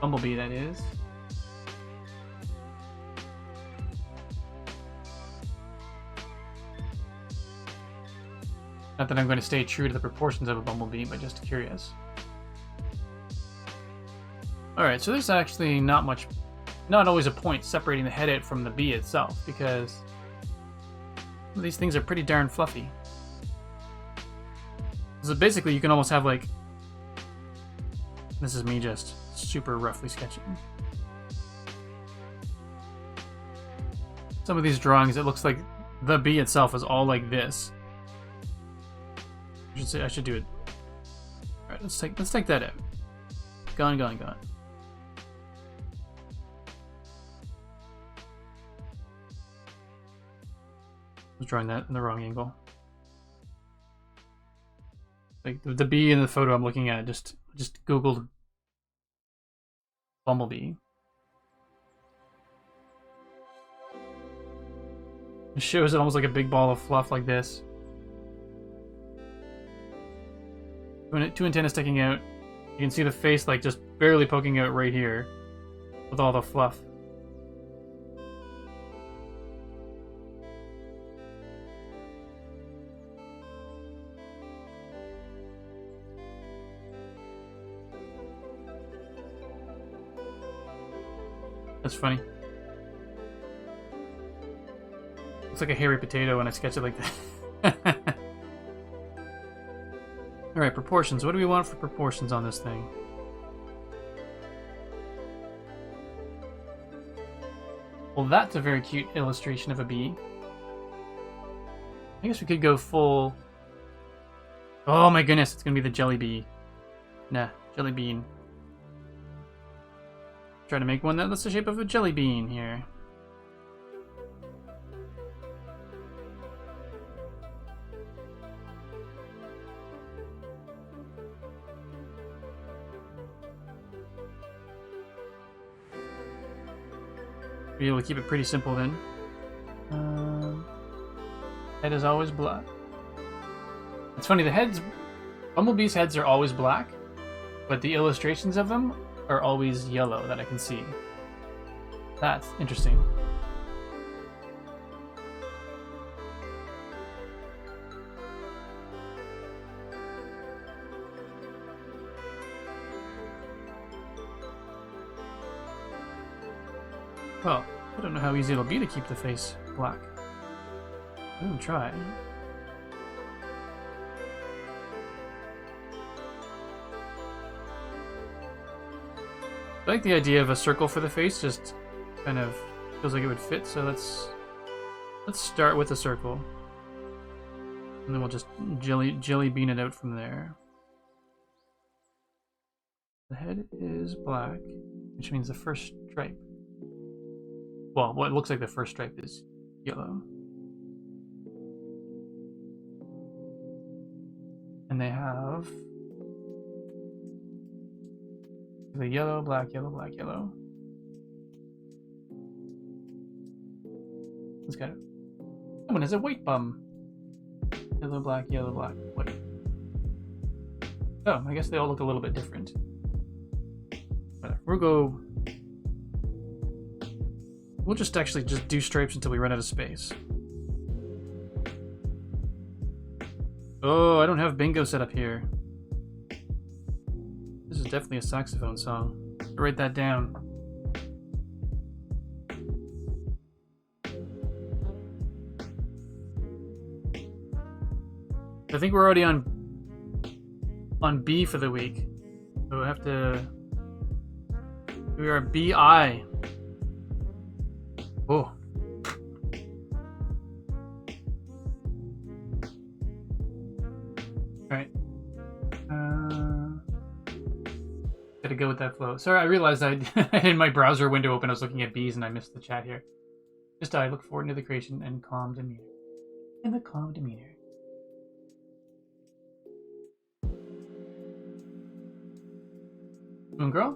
Bumblebee, that is. Not that I'm going to stay true to the proportions of a bumblebee, but just curious. Alright, so there's actually not always a point separating the head out from the bee itself, because these things are pretty darn fluffy. So basically you can almost have like... This is me just super roughly sketching. Some of these drawings, it looks like the bee itself is all like this. I should do it. Alright, let's take that out. Gone. I was drawing that in the wrong angle. Like the bee in the photo I'm looking at, just Googled bumblebee. It shows it almost like a big ball of fluff like this. Two antennas sticking out. You can see the face like just barely poking out right here with all the fluff. That's funny. Looks like a hairy potato when I sketch it like that. Alright, proportions. What do we want for proportions on this thing? Well, that's a very cute illustration of a bee. I guess we could go full... Oh my goodness, it's gonna be the jelly bee. Nah, jelly bean. Try to make one that's the shape of a jelly bean here. Be able to keep it pretty simple then. Head is always black. It's funny, Bumblebee's heads are always black, but the illustrations of them are always yellow that I can see. That's interesting. Well, I don't know how easy it'll be to keep the face black. I'm gonna try. I like the idea of a circle for the face, just kind of feels like it would fit, so let's start with a circle. And then we'll just jelly bean it out from there. The head is black, which means the first stripe. Well, what looks like the first stripe is yellow. And they have the yellow, black, yellow, black, yellow. Let's go. Someone has a white bum. Yellow, black, white. Oh, I guess they all look a little bit different. We'll just actually just do stripes until we run out of space. Oh, I don't have bingo set up here. This is definitely a saxophone song. Write that down. I think we're already on B for the week. So we have to... We are BI. Oh. Alright. Gotta go with that flow. Sorry, I realized I had my browser window open. I was looking at bees and I missed the chat here. Just I look forward to the creation and calm demeanor. And the calm demeanor. Moon Girl?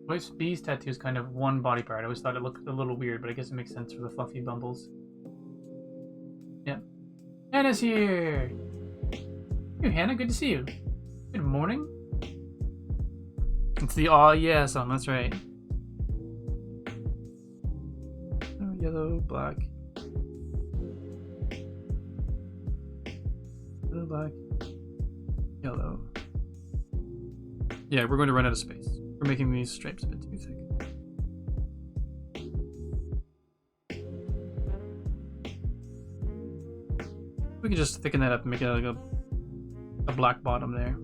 Voice bee's tattoo is kind of one body part. I always thought it looked a little weird, but I guess it makes sense for the fluffy bumbles. Yeah. Hannah's here! Hey, Hannah, good to see you. Good morning. It's the aw yeah song, that's right. Oh, yellow, black. Yellow, black. Yellow. Yeah, we're going to run out of space. We're making these stripes a bit too thick. We can just thicken that up and make it like a black bottom there.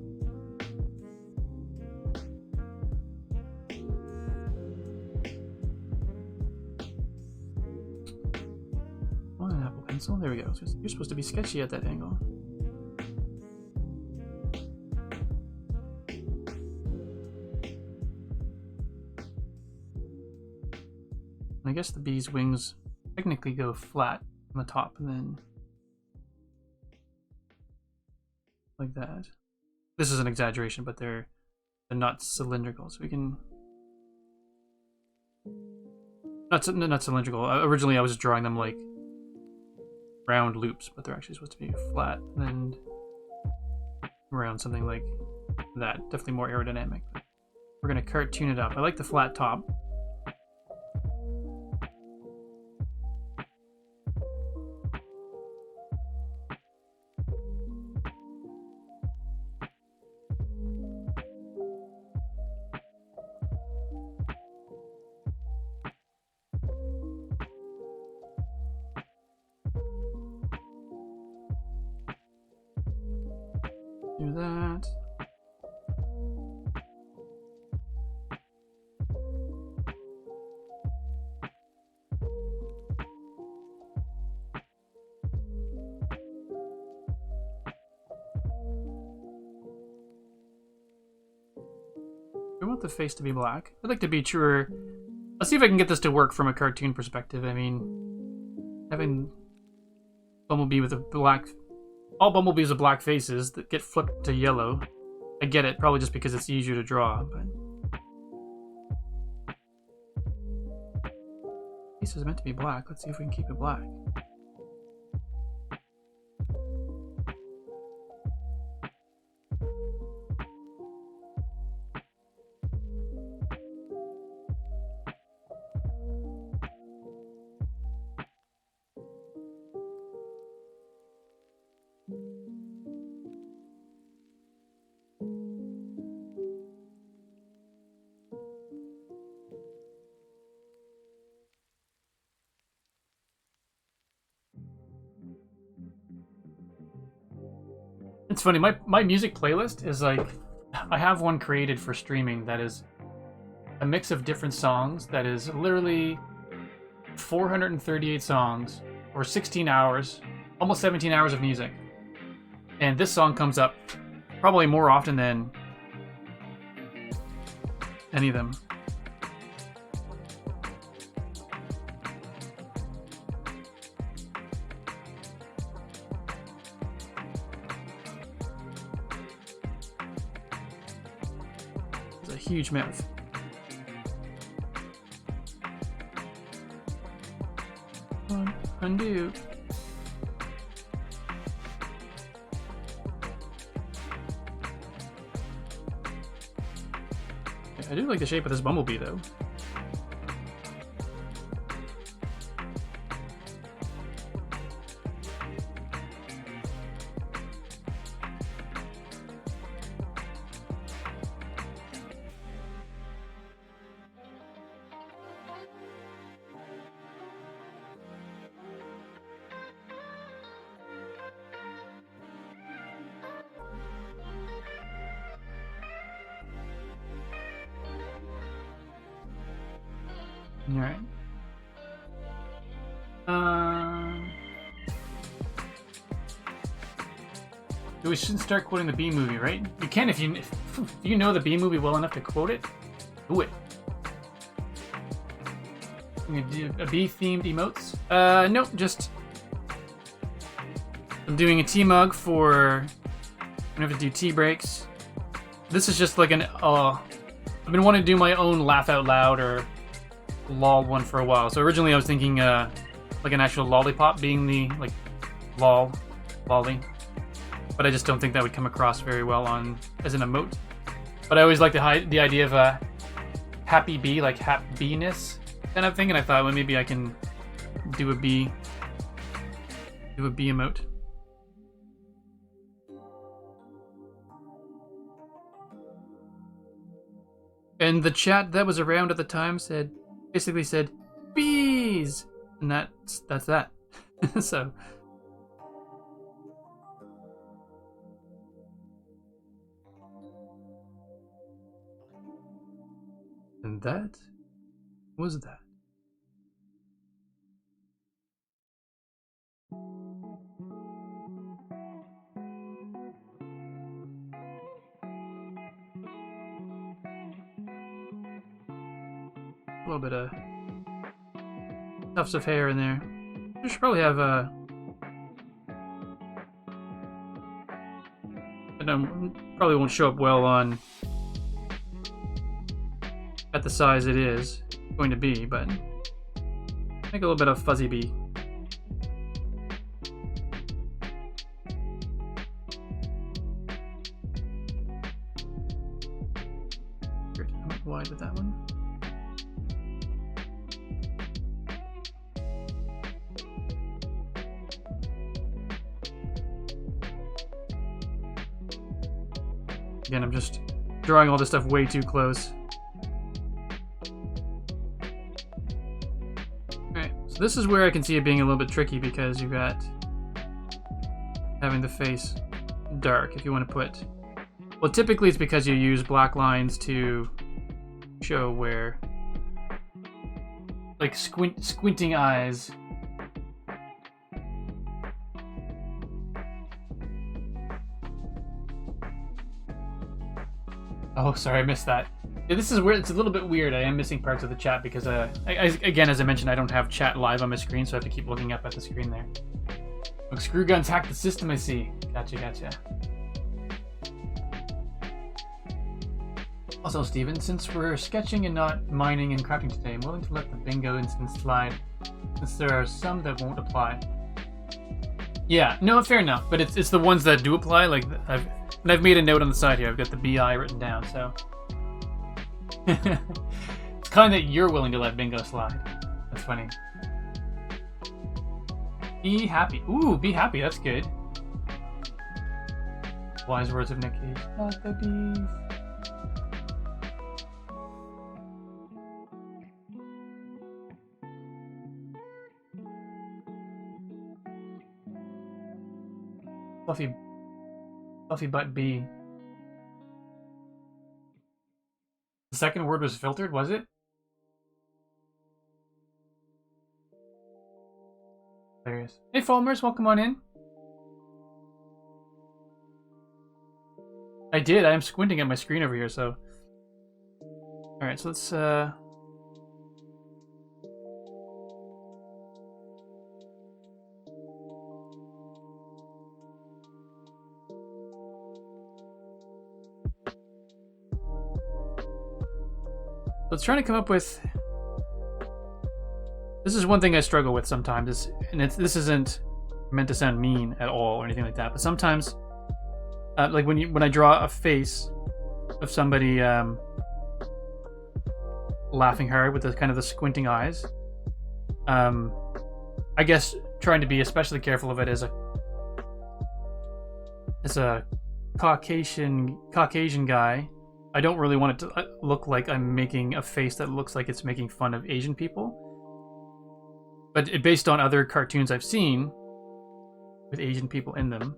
Oh, an Apple Pencil. There we go. You're supposed to be sketchy at that angle. I guess the bee's wings technically go flat on the top and then like that. This is an exaggeration, but they're not cylindrical, so we can... Not cylindrical. Originally I was drawing them like round loops, but they're actually supposed to be flat and around something like that. Definitely more aerodynamic. We're going to cartoon it up. I like the flat top. Do that. I want the face to be black. I'd like to be truer. Let's see if I can get this to work from a cartoon perspective. I mean, having Bumblebee with a black... All bumblebees with black faces that get flipped to yellow. I get it, probably just because it's easier to draw, but... Face is meant to be black. Let's see if we can keep it black. It's funny, my music playlist is like, I have one created for streaming that is a mix of different songs that is literally 438 songs, or 16 hours, almost 17 hours of music. And this song comes up probably more often than any of them. It's a huge mouth. Undo. I do like the shape of this bumblebee, though. All right. We shouldn't start quoting the Bee Movie, right? You can if you know the Bee Movie well enough to quote it. Do it. I'm gonna do a bee-themed emotes. Nope, just I'm doing a tea mug for whenever I do tea breaks. This is just like an I've been wanting to do my own laugh out loud or lol one for a while. So originally I was thinking like an actual lollipop being the like lolly, but I just don't think that would come across very well on as an emote. But I always like the idea of a happy bee, like happiness kind of thing, and I thought, well, maybe I can do a bee emote. And the chat that was around at the time basically said bees, and that's that. So and that was that. A little bit of tufts of hair in there. You should probably have a. Probably won't show up well on at the size it is going to be, but make a little bit of fuzzy bee. I went wide with that one. Again, I'm just drawing all this stuff way too close. Alright, so this is where I can see it being a little bit tricky because you've got having the face dark if you want to put... Well, typically it's because you use black lines to show where... Like squinting eyes. Oh, sorry, I missed that. Yeah, this is where it's a little bit weird. I am missing parts of the chat because, again, as I mentioned, I don't have chat live on my screen, so I have to keep looking up at the screen there. Look, screw guns hacked the system, I see. Gotcha. Also, Steven, since we're sketching and not mining and crafting today, I'm willing to let the bingo instance slide, since there are some that won't apply. Yeah, no, fair enough, but it's the ones that do apply, like, I've made a note on the side here. I've got the BI written down, so... It's kind that you're willing to let bingo slide. That's funny. Be happy. Ooh, be happy. That's good. Wise words of Nick Cage. Not the bees. Fluffy butt bee. The second word was filtered, was it? Hilarious. Hey, Fulmers, welcome on in. I did. I am squinting at my screen over here, so Alright, so let's trying to come up with... This is one thing I struggle with sometimes, and this isn't meant to sound mean at all or anything like that, but sometimes, like when I draw a face of somebody laughing hard with the kind of the squinting eyes, I guess trying to be especially careful of it as a Caucasian guy. I don't really want it to look like I'm making a face that looks like it's making fun of Asian people. But based on other cartoons I've seen with Asian people in them,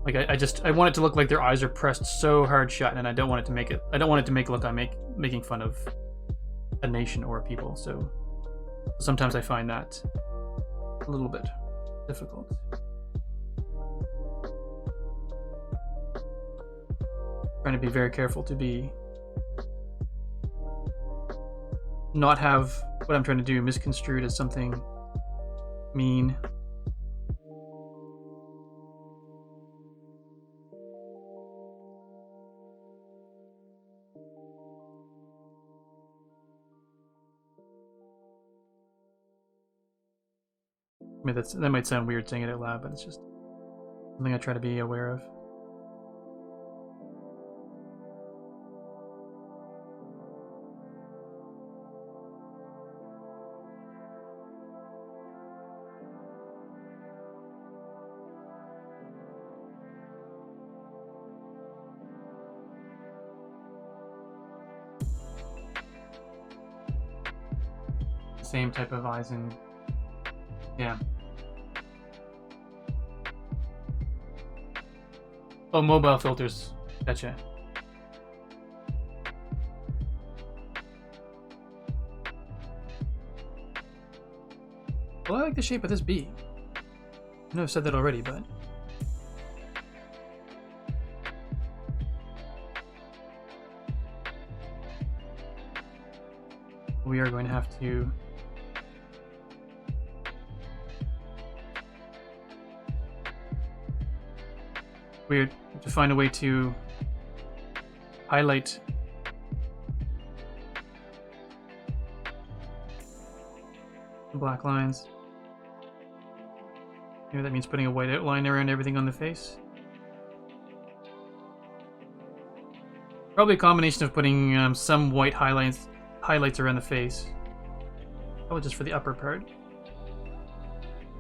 like I want it to look like their eyes are pressed so hard shut, and I don't want it to make it look like I'm making fun of a nation or a people. So sometimes I find that a little bit difficult. Trying to be very careful to not have what I'm trying to do misconstrued as something mean. I mean, that might sound weird saying it out loud, but it's just something I try to be aware of. Same type of eyes and yeah. Oh, mobile filters. Gotcha. Well, I like the shape of this bee. I know I've said that already, but we are going to have to find a way to highlight the black lines. Maybe that means putting a white outline around everything on the face. Probably a combination of putting some white highlights around the face. Probably just for the upper part.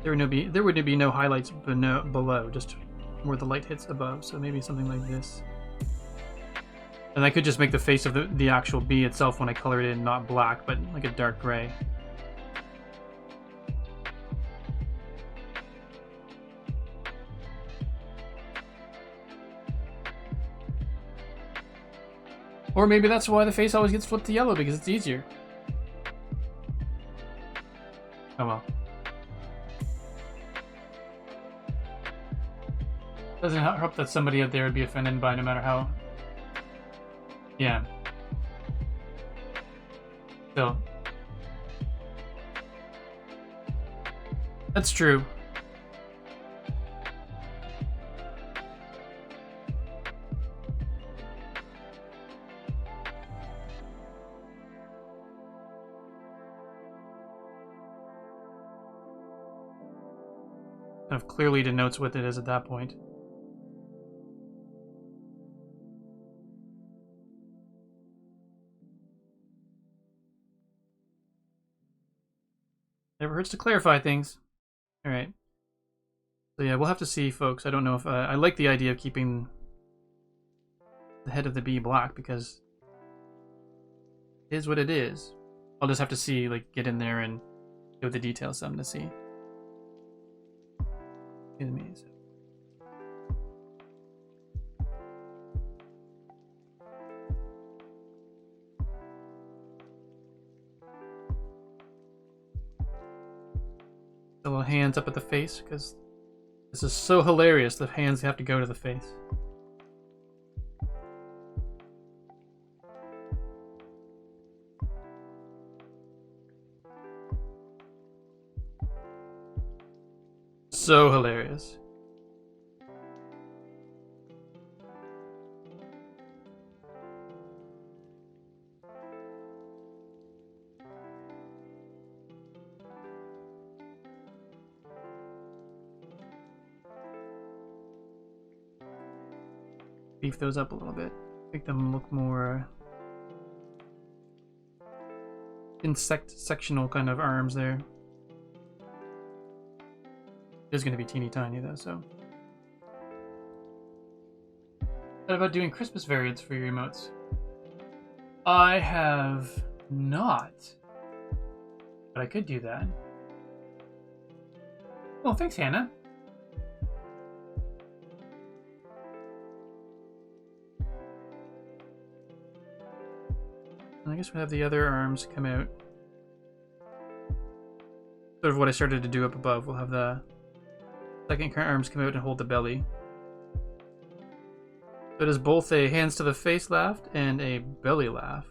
There would be no highlights below, just where the light hits above, so maybe something like this. And I could just make the face of the actual bee itself when I color it in not black, but like a dark gray. Or maybe that's why the face always gets flipped to yellow, because it's easier. Oh well. Doesn't help that somebody out there would be offended by no matter how... Yeah. Still. That's true. Kind of clearly denotes what it is at that point. Never hurts to clarify things. Alright. So yeah, we'll have to see, folks. I don't know if... I like the idea of keeping the head of the bee black, because it is what it is. I'll just have to see, like, get in there and go with the details some to see. Excuse me. The little hands up at the face, because this is so hilarious. The hands have to go to the face. So hilarious. Beef those up a little bit. Make them look more sectional kind of arms there. It is going to be teeny tiny though, so. What about doing Christmas variants for your emotes? I have not, but I could do that. Oh, thanks, Hannah. I guess we'll have the other arms come out. Sort of what I started to do up above. We'll have the second arms come out and hold the belly. So it is both a hands to the face laugh and a belly laugh.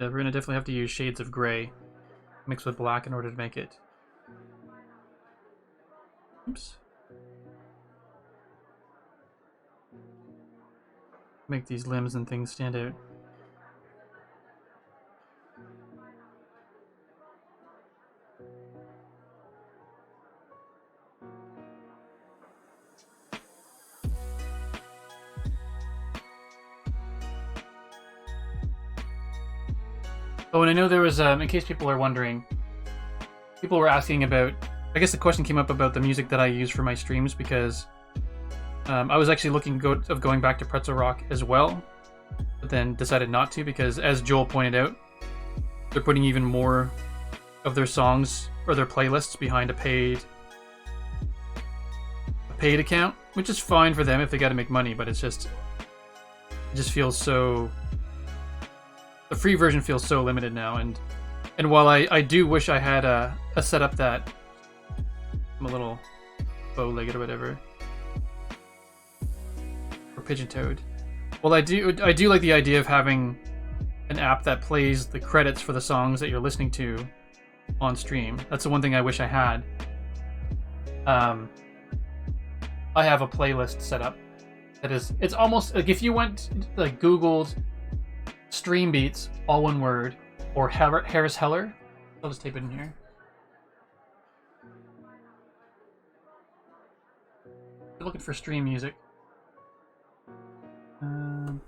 Yeah, we're going to definitely have to use shades of gray mixed with black in order to make it. Oops. Make these limbs and things stand out. Oh, and I know there was, in case people are wondering, people were asking about, I guess the question came up about the music that I use for my streams, because I was actually looking of going back to Pretzel Rock as well, but then decided not to, because as Joel pointed out, they're putting even more of their songs or their playlists behind a paid account, which is fine for them if they got to make money, but it just feels so... The free version feels so limited now, and while I do wish I had a setup that I'm a little bow-legged or whatever, or pigeon-toed. Well, I do like the idea of having an app that plays the credits for the songs that you're listening to on stream. That's the one thing I wish I had. I have a playlist set up that it's almost like if you went like Googled Stream Beats, all one word, or Harris Heller. I'll just tape it in here. We're looking for stream music. Oh,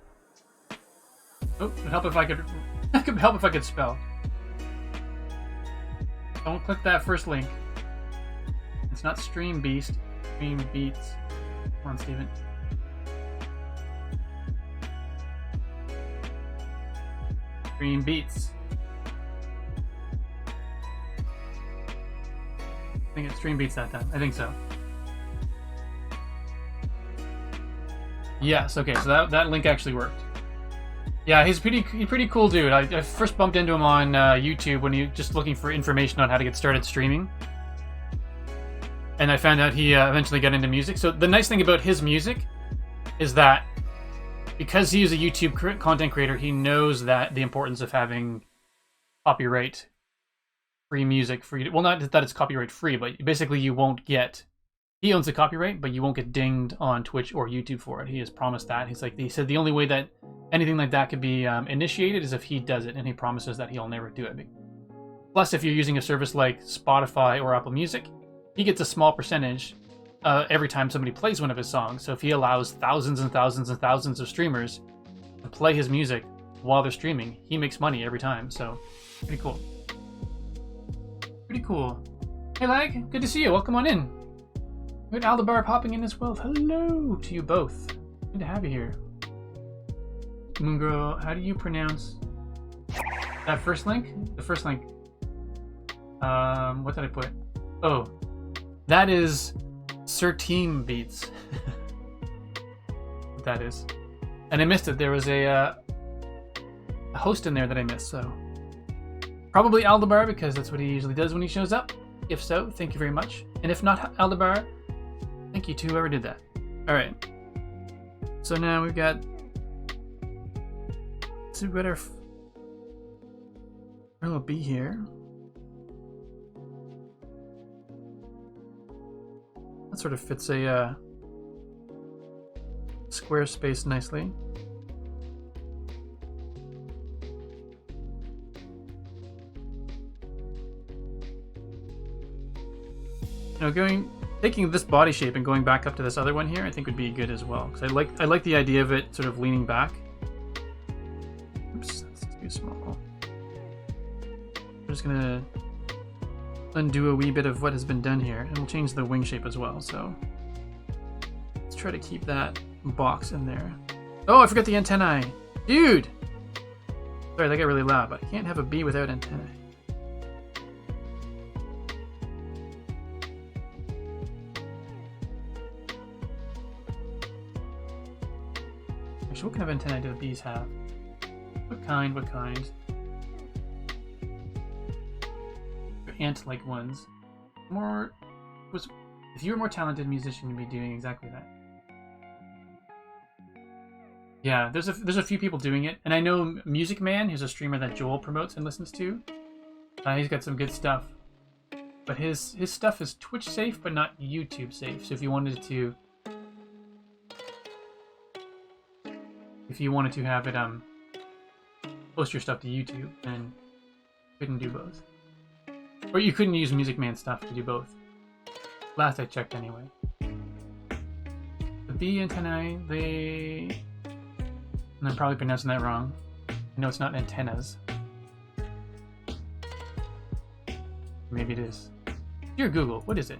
it'd help if I could. It could help if I could spell. Don't click that first link. It's not Stream Beast. Stream Beats. Come on, Steven. Stream Beats. I think it's Stream Beats that time. I think so. Yes, okay, so that link actually worked. Yeah, he's pretty cool dude. I first bumped into him on YouTube when he was just looking for information on how to get started streaming. And I found out he eventually got into music. So the nice thing about his music is that because he is a YouTube content creator, he knows that the importance of having copyright-free music. Well, not that it's copyright-free, but basically you won't get... He owns the copyright, but you won't get dinged on Twitch or YouTube for it. He has promised that. He said the only way that anything like that could be initiated is if he does it, and he promises that he'll never do it. Plus, if you're using a service like Spotify or Apple Music, he gets a small percentage every time somebody plays one of his songs. So if he allows thousands and thousands and thousands of streamers to play his music while they're streaming, he makes money every time. So pretty cool. Pretty cool. Hey Lag, good to see you. Welcome on in. We got Aldebar popping in as well. Hello to you both. Good to have you here. Moongirl, how do you pronounce that first link? The first link. What did I put? Oh, that is Sir Team Beats. What that is. And I missed it. There was a host in there that I missed, so. Probably Aldebar, because that's what he usually does when he shows up. If so, thank you very much. And if not Aldebar, thank you to whoever did that. Alright. So now we've got our little bee here. That sort of fits a square space nicely. You know, taking this body shape and going back up to this other one here, I think would be good as well. Because I like the idea of it sort of leaning back. Oops, that's too small. I'm just gonna undo a wee bit of what has been done here, and we'll change the wing shape as well. So let's try to keep that box in there. Oh, I forgot the antennae, dude. Sorry, that got really loud, but I can't have a bee without antennae. What kind of antennae do the bees have? What kind? What kind? Ant-like ones. If you were a more talented musician, you'd be doing exactly that. Yeah, there's a few people doing it, and I know Music Man, who's a streamer that Joel promotes and listens to. He's got some good stuff, but his stuff is Twitch safe, but not YouTube safe. So if you wanted to have it post your stuff to YouTube, then you couldn't do both. Or you couldn't use Music Man stuff to do both. Last I checked anyway. The bee antennae, and I'm probably pronouncing that wrong. I know it's not antennas. Maybe it is. Dear Google, what is it?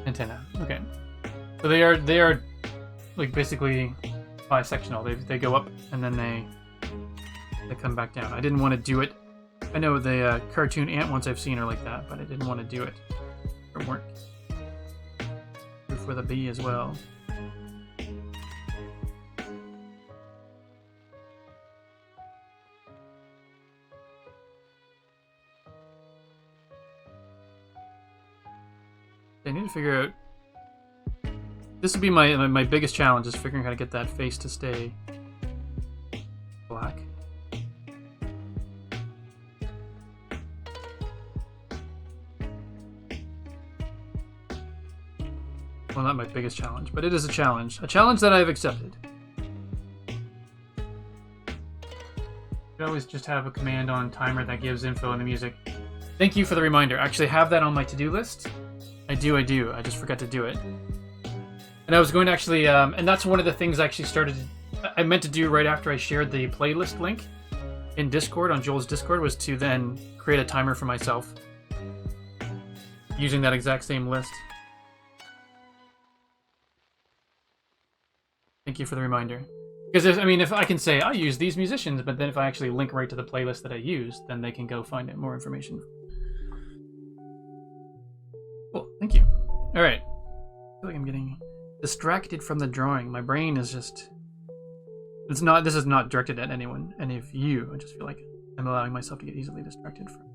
Antenna. Okay. So they are like basically bisectional. They go up and then they come back down. I didn't want to do it. I know the cartoon ant ones I've seen are like that, but I didn't want to do it. It weren't with a bee as well. I need to figure out. This would be my biggest challenge, is figuring how to get that face to stay black. Well, not my biggest challenge, but it is a challenge. A challenge that I've accepted. You always just have a command on timer that gives info in the music. Thank you for the reminder. I actually have that on my to-do list. I do. I just forgot to do it. And I was going to actually, and that's one of the things I meant to do right after I shared the playlist link in Discord, on Joel's Discord, was to then create a timer for myself using that exact same list. Thank you for the reminder. Because if I can say I use these musicians, but then if I actually link right to the playlist that I used, then they can go find more information. Cool, thank you. All right. I feel like I'm getting distracted from the drawing. My brain is just... This is not directed at anyone, any of you. I just feel like I'm allowing myself to get easily distracted from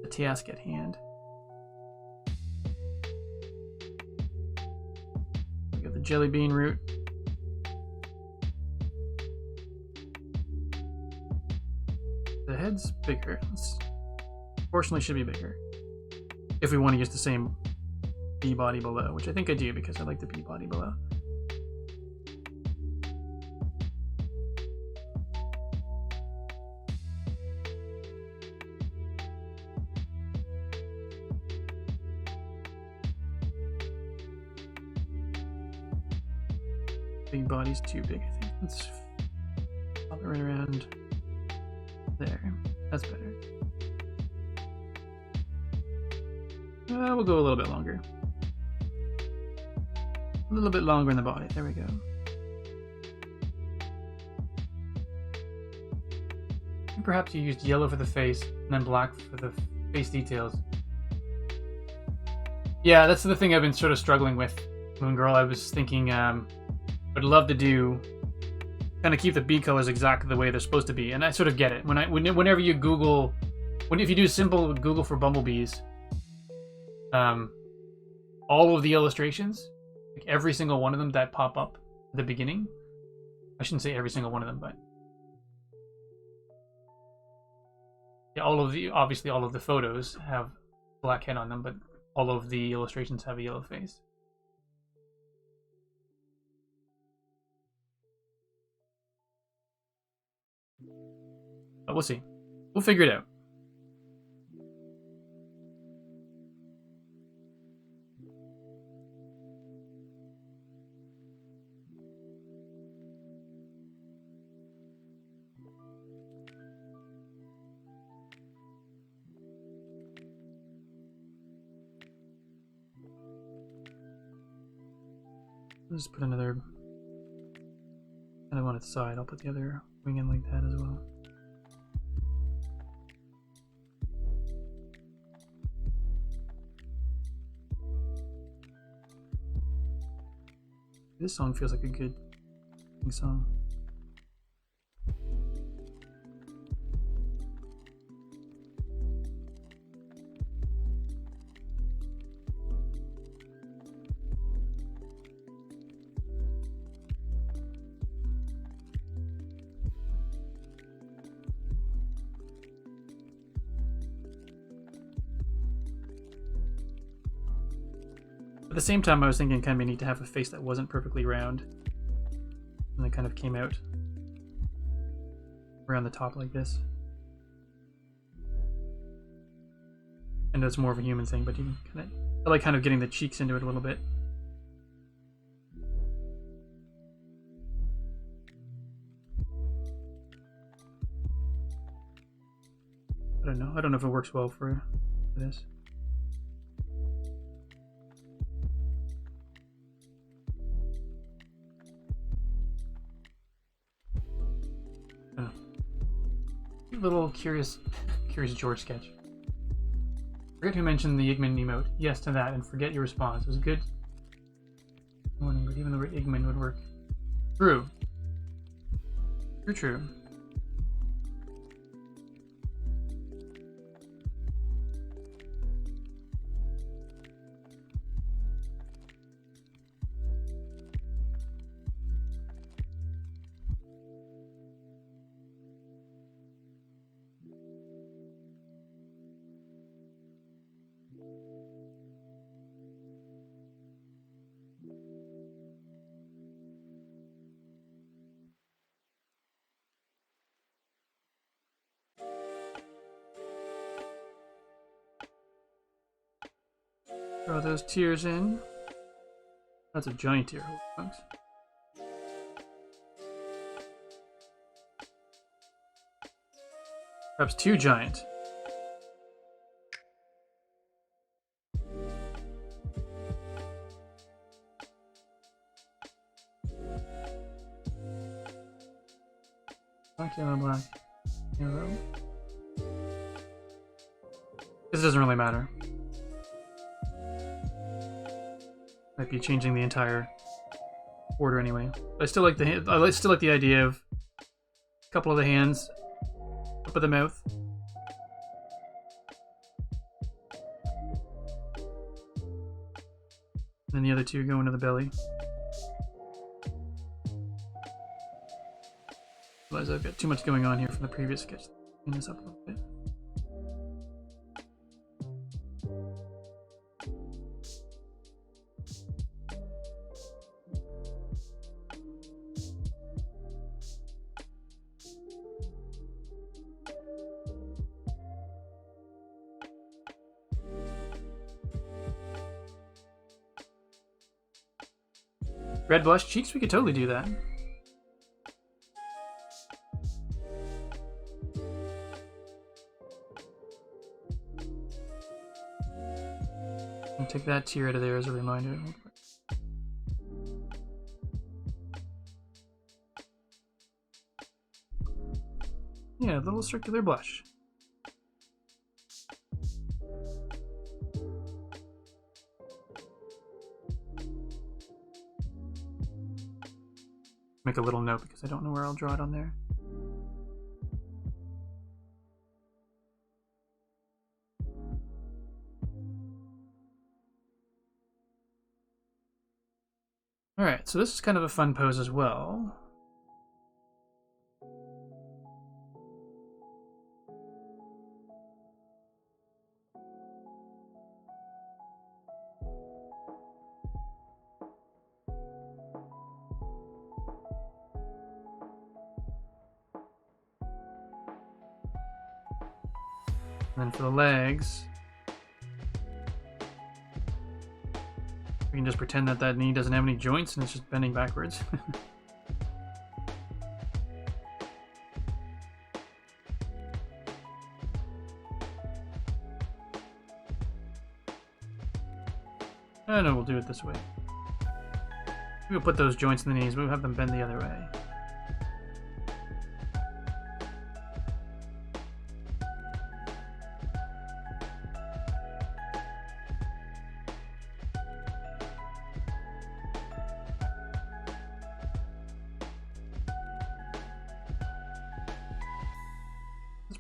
the task at hand. We got the jelly bean root. The head's bigger. This proportionally should be bigger. If we want to use the same bee body below, which I think I do because I like the bee body below. Big body's too big, I think. Let's pop it right around there. That's better. We'll go a little bit longer. A little bit longer in the body. There we go. And perhaps you used yellow for the face and then black for the face details. Yeah, that's the thing I've been sort of struggling with, Moon Girl. I was thinking I'd love to do kind of keep the bee colors exactly the way they're supposed to be, and I sort of get it. Whenever you Google, if you do simple Google for bumblebees, all of the illustrations, like every single one of them that pop up at the beginning, I shouldn't say every single one of them, but yeah, obviously all of the photos have black head on them, but all of the illustrations have a yellow face. But we'll see. We'll figure it out. I'll just put another one on its side. I'll put the other wing in like that as well. This song feels like a good song. At the same time, I was thinking kind of neat to have a face that wasn't perfectly round, and that kind of came out around the top like this. And it's more of a human thing, but you can I like kind of getting the cheeks into it a little bit. I don't know. I don't know if it works well for this. Little curious George sketch. Forget who mentioned the Igman emote. Yes to that, and forget your response. It was good morning, but even the word Igman would work. True. True. Throw those tears in. That's a giant tear. Holy smokes. Perhaps too giant. Black, yellow, black, yellow. This doesn't really matter. Might be changing the entire order anyway. But I still like the idea of a couple of the hands up at the mouth. And then the other two go into the belly. Realize I've got too much going on here from the previous sketch. Clean this up a little bit. Red blush cheeks? We could totally do that. I'll take that tear out of there as a reminder. Yeah, a little circular blush. Make a little note because I don't know where I'll draw it on there. Alright, so this is kind of a fun pose as well. And then for the legs, we can just pretend that that knee doesn't have any joints and it's just bending backwards. No, we'll do it this way. We'll put those joints in the knees, but we'll have them bend the other way.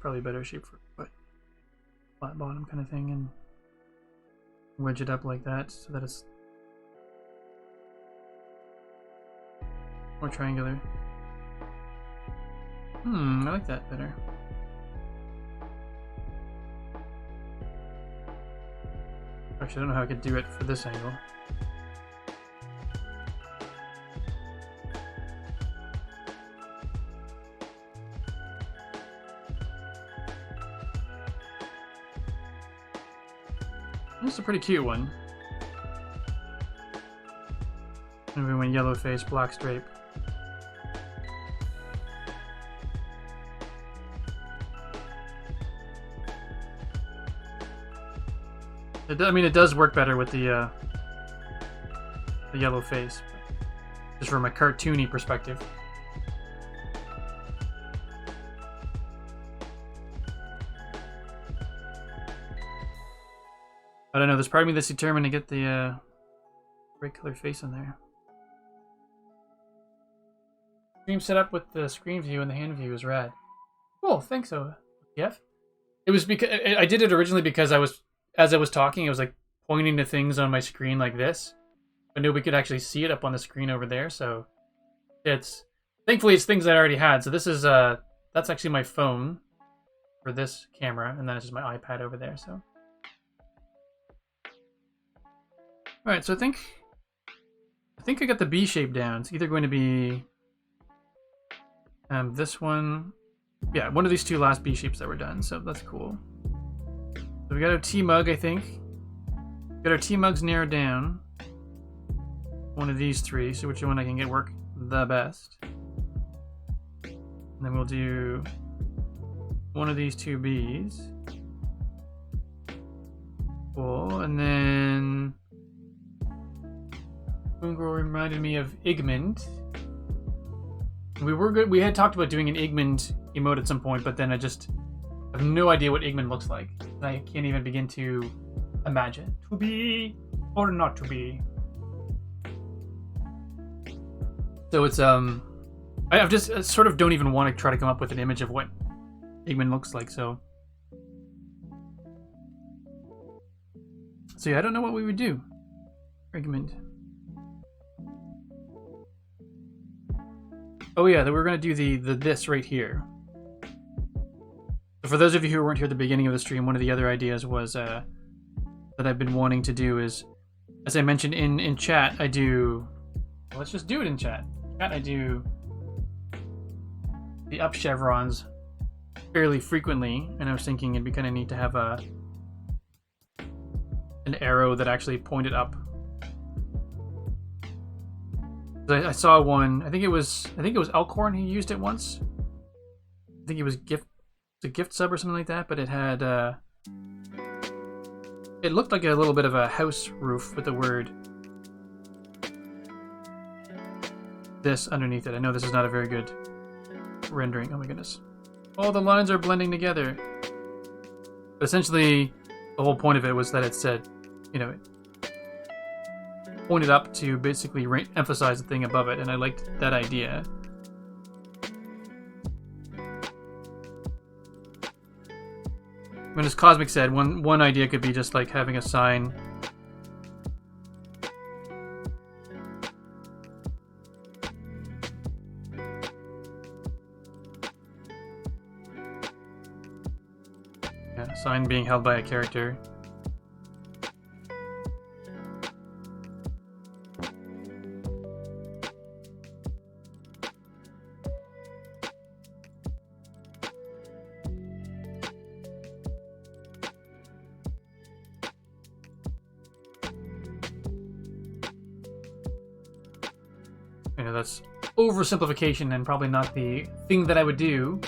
Probably a better shape for a flat bottom kind of thing, and wedge it up like that so that it's more triangular. I like that better. Actually, I don't know how I could do it for this angle. This is a pretty cute one. Everyone yellow face, black stripe. It does work better with the yellow face, just from a cartoony perspective. I don't know, there's part of me that's determined to get the bright color face on there. Stream setup with the screen view and the hand view is rad. Cool, thanks, Jeff. It was because I did it originally because as I was talking, I was like pointing to things on my screen like this, but nobody could actually see it up on the screen over there. So thankfully it's things I already had. So this is that's actually my phone for this camera, and then it's just my iPad over there. So. Alright, so I think I got the B shape down. It's either going to be this one. Yeah, one of these two last B shapes that were done, so that's cool. So we got our T-mug, I think. Got our T-mugs narrowed down. One of these three, so which one I can get work the best. And then we'll do one of these two Bs. Cool, and then Moongirl reminded me of Igmund. We had talked about doing an Igmund emote at some point, but then I just have no idea what Igmund looks like. And I can't even begin to imagine. To be or not to be. So it's I've just sort of don't even want to try to come up with an image of what Igmund looks like. So yeah, I don't know what we would do. Igmund. Oh yeah, we're gonna do the this right here. So for those of you who weren't here at the beginning of the stream, one of the other ideas was that I've been wanting to do is, as I mentioned in chat, I do. Well, let's just do it in chat. I do the up chevrons fairly frequently, and I was thinking it'd be kind of neat to have an arrow that actually pointed up. I saw one. I think it was Elkhorn who used it once. I think it was a gift sub or something like that. But it had it looked like a little bit of a house roof with the word "this" underneath it. I know this is not a very good rendering. Oh my goodness! All the lines are blending together. But essentially, the whole point of it was that it said, you know, pointed up to basically emphasize the thing above it, and I liked that idea. When as Cosmic said, one idea could be just like having a sign. Yeah, a sign being held by a character. You know, that's oversimplification and probably not the thing that I would do.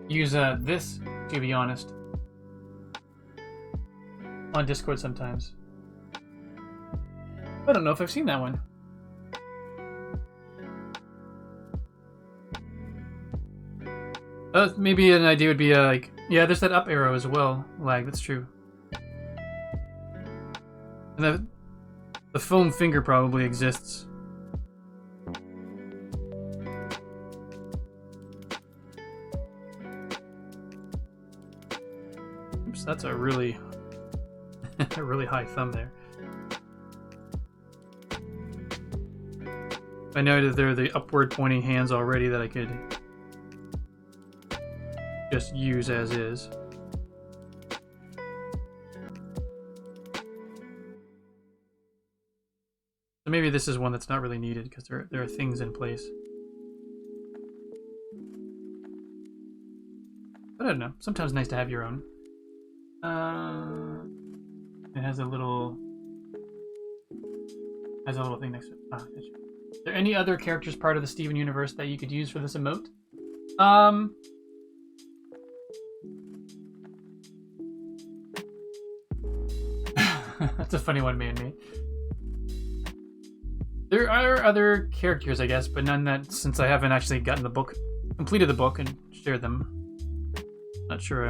Use this, to be honest, on Discord sometimes. I don't know if I've seen that one. Maybe an idea would be like, yeah, there's that up arrow as well. Lag, that's true. And the foam finger probably exists. Oops, that's a really, a really high thumb there. I know that they're the upward pointing hands already that I could just use as is. So maybe this is one that's not really needed because there are things in place. But I don't know. Sometimes it's nice to have your own. It has a little thing next to it. Are there any other characters part of the Steven universe that you could use for this emote? That's a funny one, man. There are other characters, I guess, but none that, since I haven't actually gotten the book, completed the book and shared them. Not sure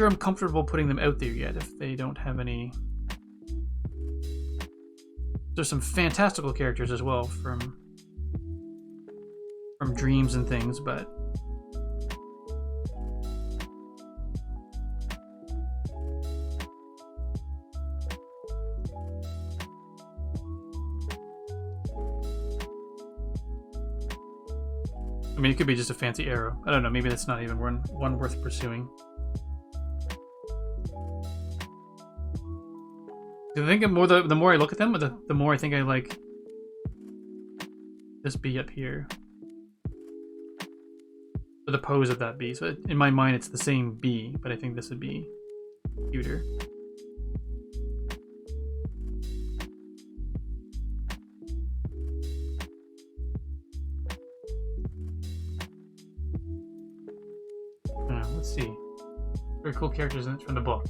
I'm comfortable putting them out there yet if they don't have any. There's some fantastical characters as well from dreams and things, but I mean, it could be just a fancy arrow. I don't know. Maybe that's not even one worth pursuing. I think the more I look at them, the more I think I like this bee up here. Or the pose of that bee. So in my mind, it's the same bee, but I think this would be cuter. Let's see. Very cool characters from the book.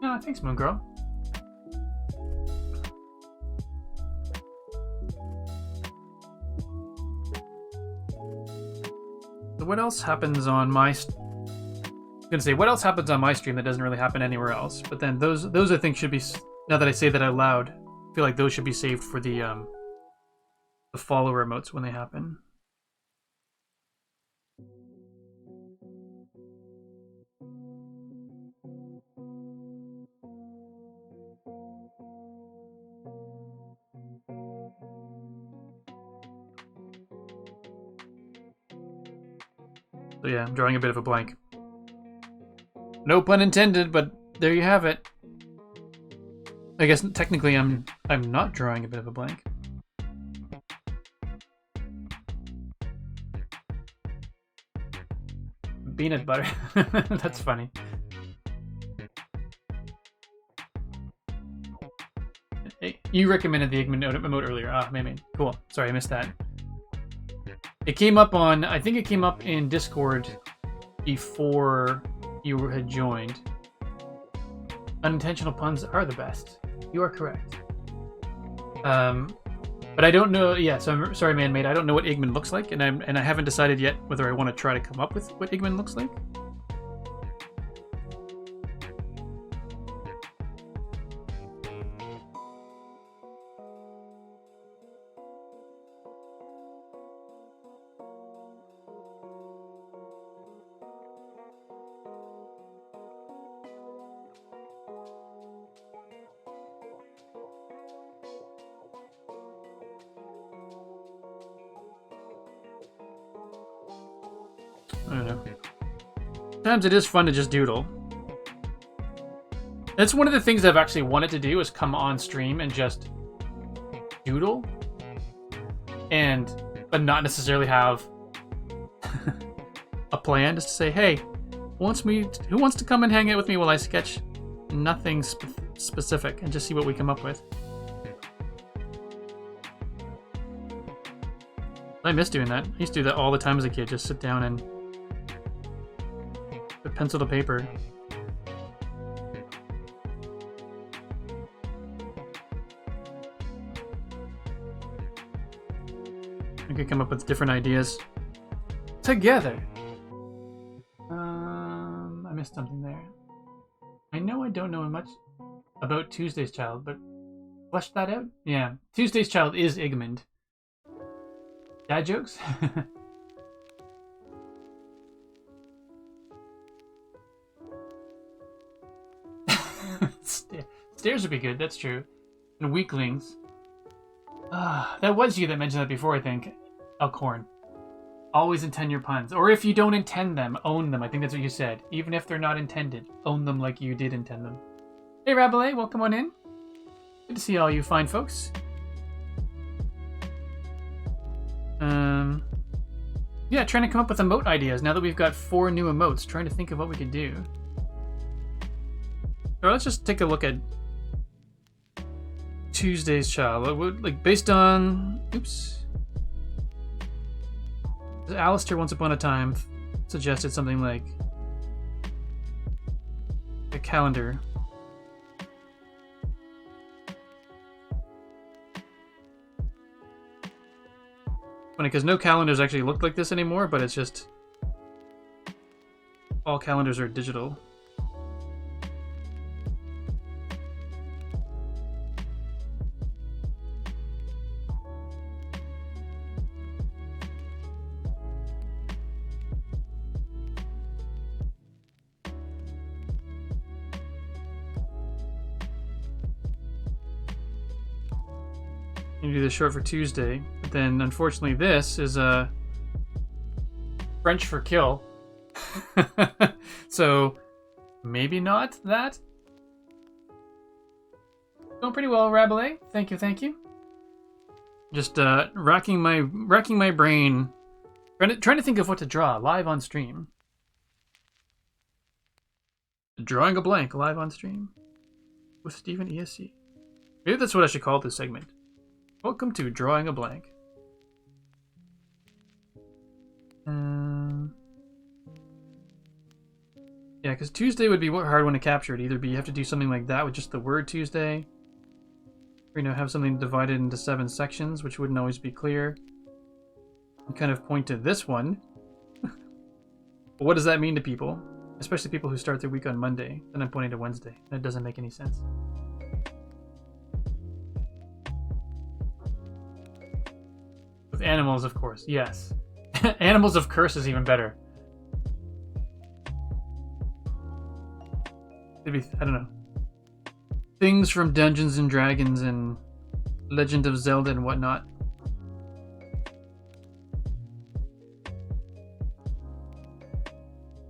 Yeah, thanks, Moon Girl. So what else happens on my? I'm gonna say what else happens on my stream that doesn't really happen anywhere else. But then those I think should be. Now that I say that out loud, I feel like those should be saved for the follower emotes when they happen. So yeah, I'm drawing a bit of a blank. No pun intended, but there you have it. I guess technically I'm not drawing a bit of a blank. Peanut butter. That's funny. Hey, you recommended the emote earlier. Ah, maybe. Cool. Sorry, I missed that. It came up on, I think it came up in Discord before you had joined. Unintentional puns are the best. You are correct. But I don't know, yeah, so I'm sorry, man-made. I don't know what Igman looks like, and I haven't decided yet whether I want to try to come up with what Igman looks like. I don't know. Sometimes it is fun to just doodle. That's one of the things I've actually wanted to do, is come on stream and just doodle, but not necessarily have a plan. Just to say, hey, who wants to come and hang out with me while I sketch nothing specific and just see what we come up with. I miss doing that. I used to do that all the time as a kid. Just sit down and put pencil to paper. We could come up with different ideas together. I missed something there. I know I don't know much about Tuesday's Child, but flesh that out? Yeah. Tuesday's Child is Igmund. Dad jokes? Stairs would be good, that's true. And weaklings. That was you that mentioned that before, I think. Elkhorn. Always intend your puns. Or if you don't intend them, own them. I think that's what you said. Even if they're not intended, own them like you did intend them. Hey, Rabelais, welcome on in. Good to see all you fine folks. Yeah, trying to come up with emote ideas now that we've got 4 new emotes. Trying to think of what we could do. So let's just take a look at Tuesday's Child. Like based on... Oops. Alistair once upon a time suggested something like a calendar. Funny, because no calendars actually look like this anymore, but it's just all calendars are digital. You do the short for Tuesday, but then unfortunately this is French for kill. So maybe not that. Going pretty well, Rabelais. Thank you, thank you. Just racking my brain, trying to think of what to draw live on stream. Drawing a blank live on stream with Stephen ESC. Maybe that's what I should call this segment. Welcome to Drawing a Blank. Yeah, because Tuesday would be a hard one to capture. It'd either be you have to do something like that with just the word Tuesday, or have something divided into 7 sections, which wouldn't always be clear. And kind of point to this one. But what does that mean to people? Especially people who start their week on Monday. Then I'm pointing to Wednesday. That doesn't make any sense. With animals, of course. Yes. Animals of Curse is even better. Maybe, I don't know. Things from Dungeons and Dragons and Legend of Zelda and whatnot.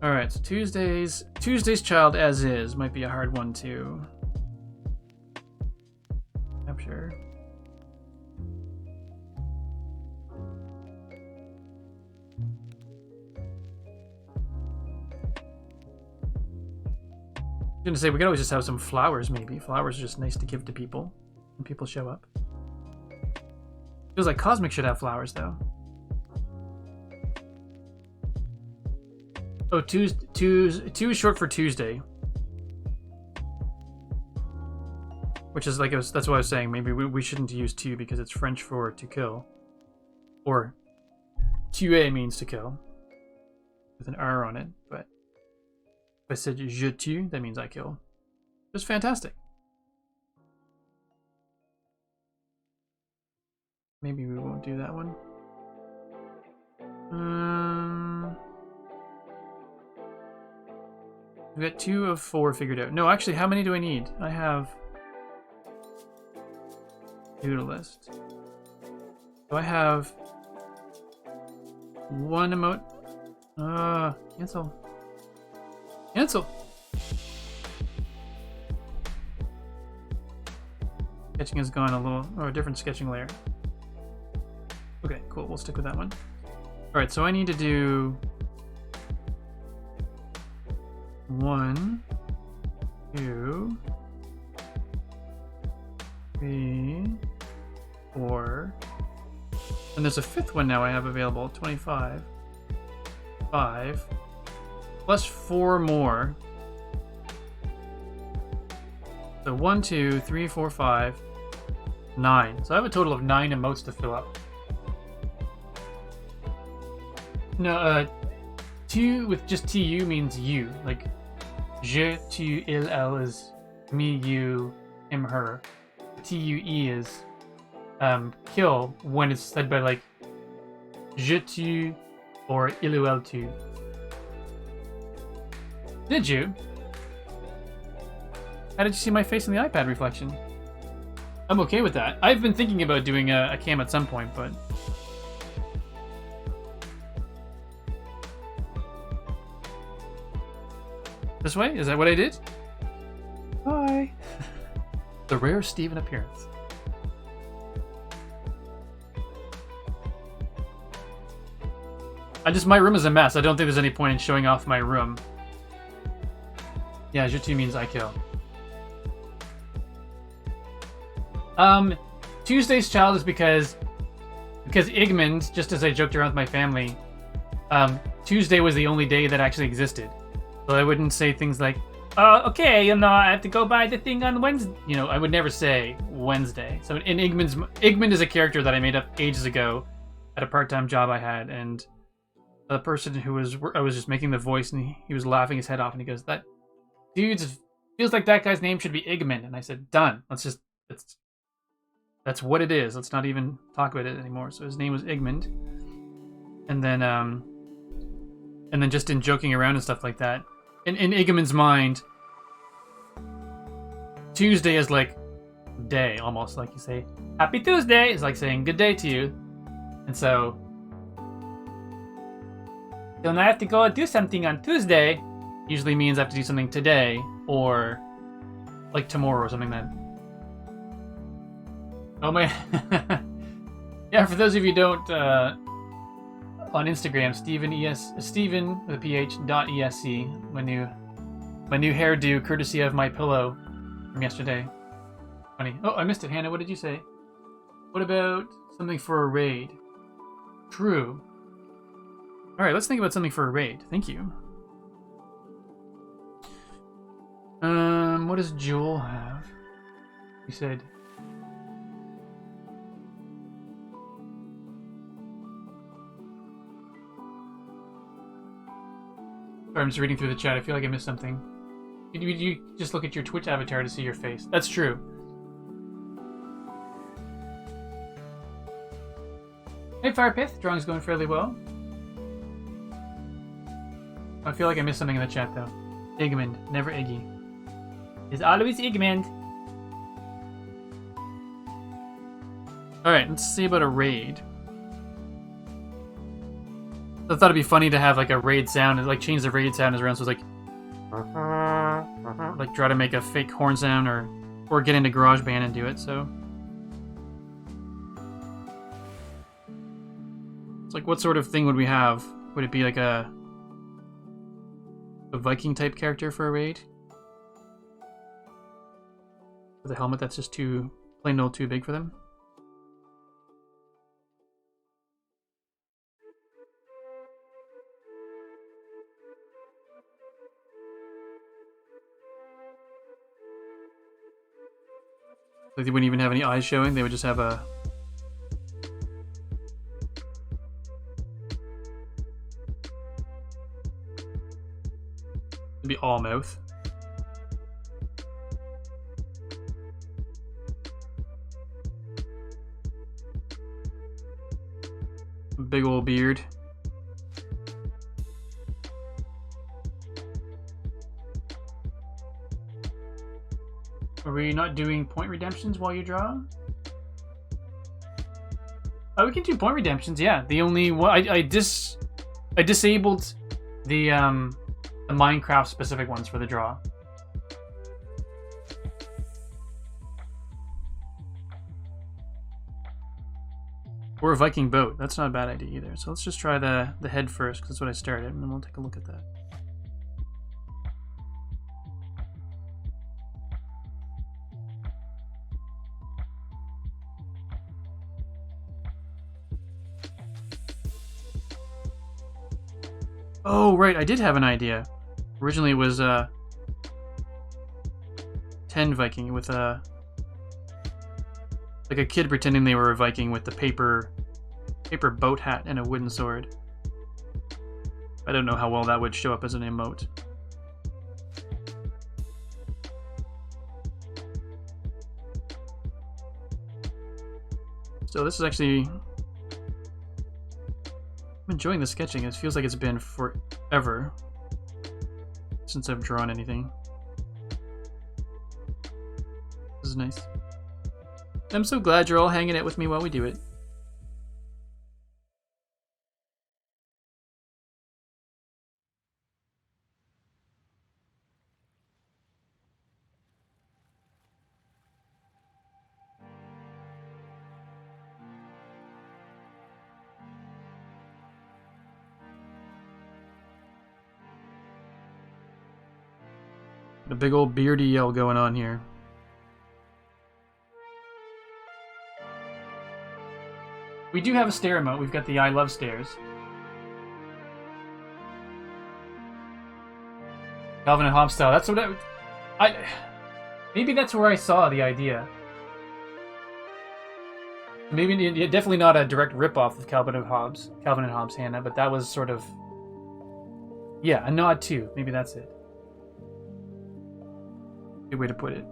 Alright, so Tuesday's Child as is might be a hard one to capture. I was gonna say we could always just have some flowers. Maybe flowers are just nice to give to people when people show up. Feels like Cosmic should have flowers though. Oh, two is short for Tuesday, which is like that's what I was saying. Maybe we shouldn't use two because it's French for to kill, or tuer means to kill with an R on it, but. If I said je tue, that means I kill. Just fantastic. Maybe we won't do that one. We've got 2 of 4 figured out. No, actually, how many do I need? I have doodle list. So I have 1 emote. Cancel. Cancel! Sketching has gone a little, or a different sketching layer. Okay, cool, we'll stick with that one. Alright, so I need to do 1, 2, 3, 4. And there's a fifth one now I have available, 25. 5. Plus 4 more. So 1, 2, 3, 4, 5, 9. So I have a total of 9 emotes to fill up. No, tu with just tu means you. Like, je, tu, il, elle is me, you, him, her. Tue is kill when it's said by like je tue or il ou elle tue. Did you? How did you see my face in the iPad reflection? I'm okay with that. I've been thinking about doing a cam at some point, but... This way? Is that what I did? Hi! The rare Steven appearance. My room is a mess. I don't think there's any point in showing off my room. Yeah, je tue means I kill. Tuesday's child is because Igmund, just as I joked around with my family, Tuesday was the only day that actually existed. So I wouldn't say things like, okay, you know, I have to go buy the thing on Wednesday. You know, I would never say Wednesday. So in Igmund is a character that I made up ages ago at a part-time job I had, and the person I was just making the voice, and he was laughing his head off, and he goes, "That dude feels like that guy's name should be Igmund." And I said, "Done. That's what it is. Let's not even talk about it anymore." So his name was Igmund, and then just in joking around and stuff like that, in Igmund's mind, Tuesday is like day, almost like you say, "Happy Tuesday." It's like saying good day to you, and so don't I have to go do something on Tuesday? Usually means I have to do something today or like tomorrow or something then. Oh my! Yeah, for those of you who don't on Instagram, Steven with a PH .esc, my new hairdo, courtesy of my pillow from yesterday. Funny. Oh, I missed it, Hannah. What did you say? What about something for a raid? True. All right, let's think about something for a raid. Thank you. What does Joel have? He said. Sorry, I'm just reading through the chat. I feel like I missed something. You just look at your Twitch avatar to see your face. That's true. Hey, Firepith. Drawing's going fairly well. I feel like I missed something in the chat, though. Igmund, never Iggy. It's always Igmund. Alright, let's see about a raid. I thought it'd be funny to have like a raid sound and like change the raid sound as around, so it's like try to make a fake horn sound or get into GarageBand and do it. So it's like, what sort of thing would we have? Would it be like a Viking type character for a raid with a helmet that's just too plain old too big for them? Like they wouldn't even have any eyes showing, they would just have a... It'd be all mouth. A big old beard. Are we not doing point redemptions while you draw? Oh, we can do point redemptions, yeah. The only one I disabled The Minecraft specific ones for the draw. Or a Viking boat. That's not a bad idea either. So let's just try the head first, because that's what I started, and then we'll take a look at that. Oh, right, I did have an idea. Originally it was 10 Viking with a... like a kid pretending they were a Viking with the paper boat hat and a wooden sword. I don't know how well that would show up as an emote. So this is actually... I'm enjoying the sketching. It feels like it's been forever since I've drawn anything. This is nice. I'm so glad you're all hanging out with me while we do it. The big old beardy yell going on here. We do have a stair emote. We've got the I love stairs. Calvin and Hobbes style. That's what I maybe that's where I saw the idea. Maybe definitely not a direct ripoff of Calvin and Hobbes Hannah, but that was sort of, yeah, a nod too. Maybe that's it. Good way to put it.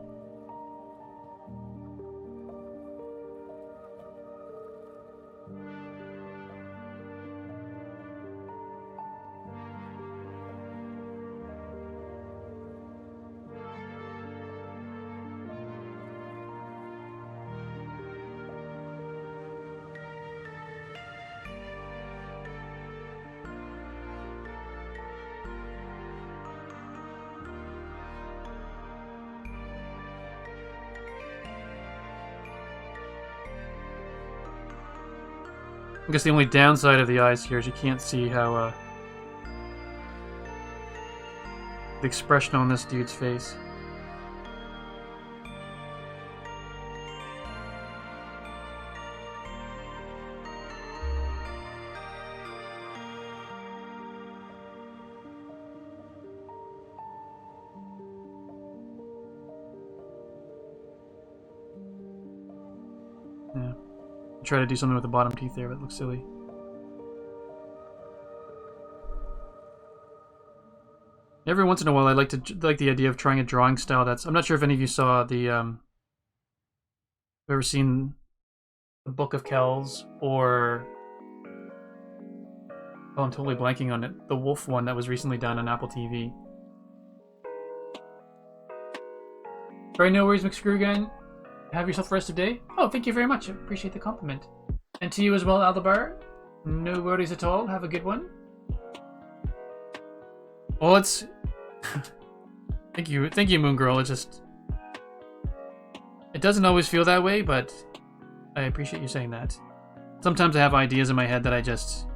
I guess the only downside of the eyes here is you can't see how the expression on this dude's face. Yeah. Try to do something with the bottom teeth there, but it looks silly. Every once in a while, I like the idea of trying a drawing style that's... I'm not sure if any of you saw the ever seen the Book of Kells or... oh, I'm totally blanking on it. The Wolf one that was recently done on Apple TV. Right, no worries, McScrewgun. Have yourself a rest of day. Oh, thank you very much. I appreciate the compliment. And to you as well, Aldebar. No worries at all. Have a good one. Well, it's... thank you, Moon Girl. It just... it doesn't always feel that way, but I appreciate you saying that. Sometimes I have ideas in my head that I just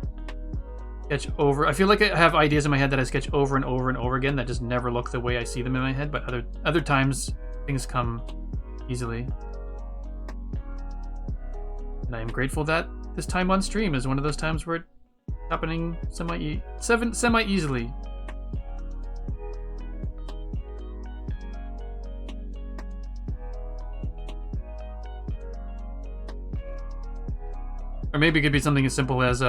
sketch over. I feel like I have ideas in my head that I sketch over and over and over again that just never look the way I see them in my head, but other times things come easily. And I am grateful that this time on stream is one of those times where it's happening semi-easily. Or maybe it could be something as simple as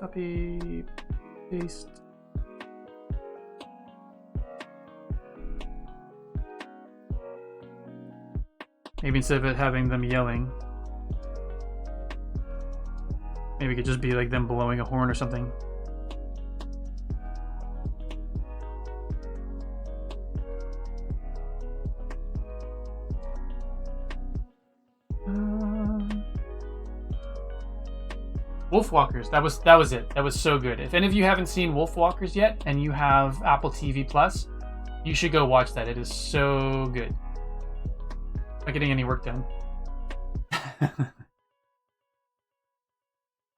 copy, paste. Maybe instead of it having them yelling, maybe it could just be like them blowing a horn or something. Wolfwalkers. That was it. That was so good. If any of you haven't seen Wolfwalkers yet and you have Apple TV Plus, you should go watch that. It is so good. Not getting any work done.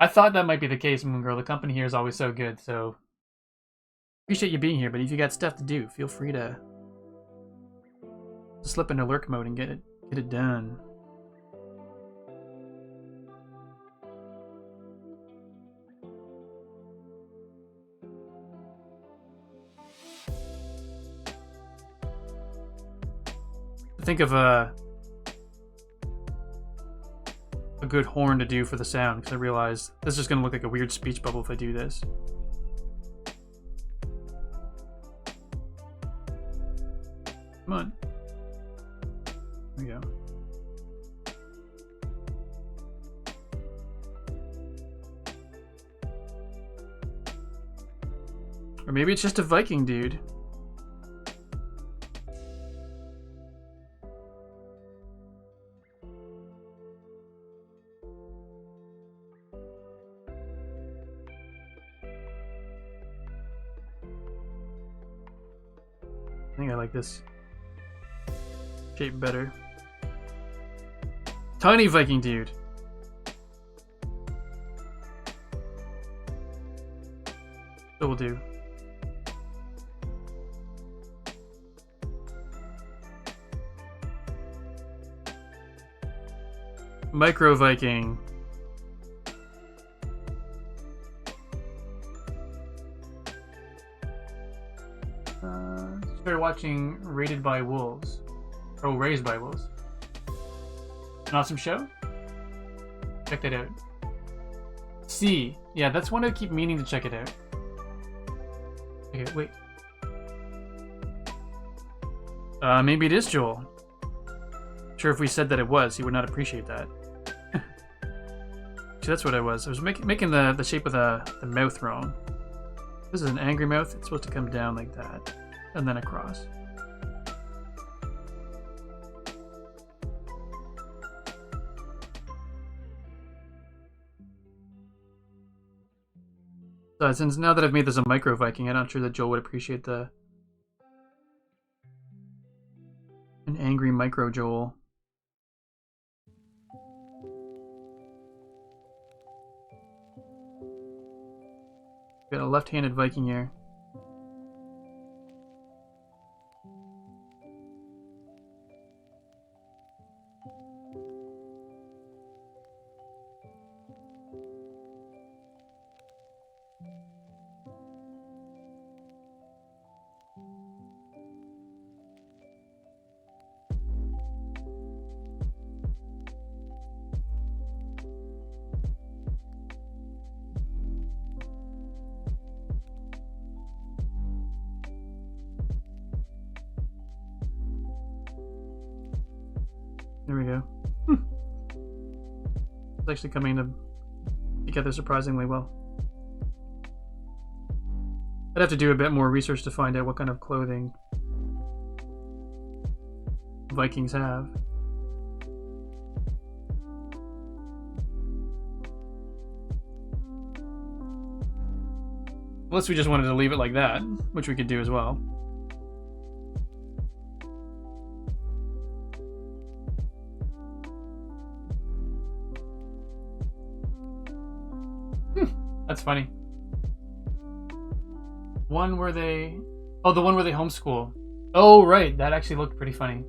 I thought that might be the case, Moon Girl. The company here is always so good, so appreciate you being here, but if you got stuff to do, feel free to slip into lurk mode and get it done. Think of a good horn to do for the sound, because I realized this is just going to look like a weird speech bubble if I do this. Come on. There we go. Or maybe it's just a Viking dude. I think I like this shape better. Tiny Viking dude. So we'll do. Micro Viking. Started watching Raised by Wolves. An awesome show. Check that out. C. Yeah, that's one I keep meaning to check it out. Okay, wait. Maybe it is Joel. Sure, if we said that it was, he would not appreciate that. See, that's what I was. I was making the shape of the mouth wrong. This is an angry mouth. It's supposed to come down like that. And then across. So since now that I've made this a micro Viking, I'm not sure that Joel would appreciate an angry micro Joel. Got a left-handed Viking here. There we go. It's actually coming together surprisingly well. I'd have to do a bit more research to find out what kind of clothing Vikings have. Unless we just wanted to leave it like that, which we could do as well. That's funny. One where they... Oh, the one where they homeschool. Oh, right. That actually looked pretty funny.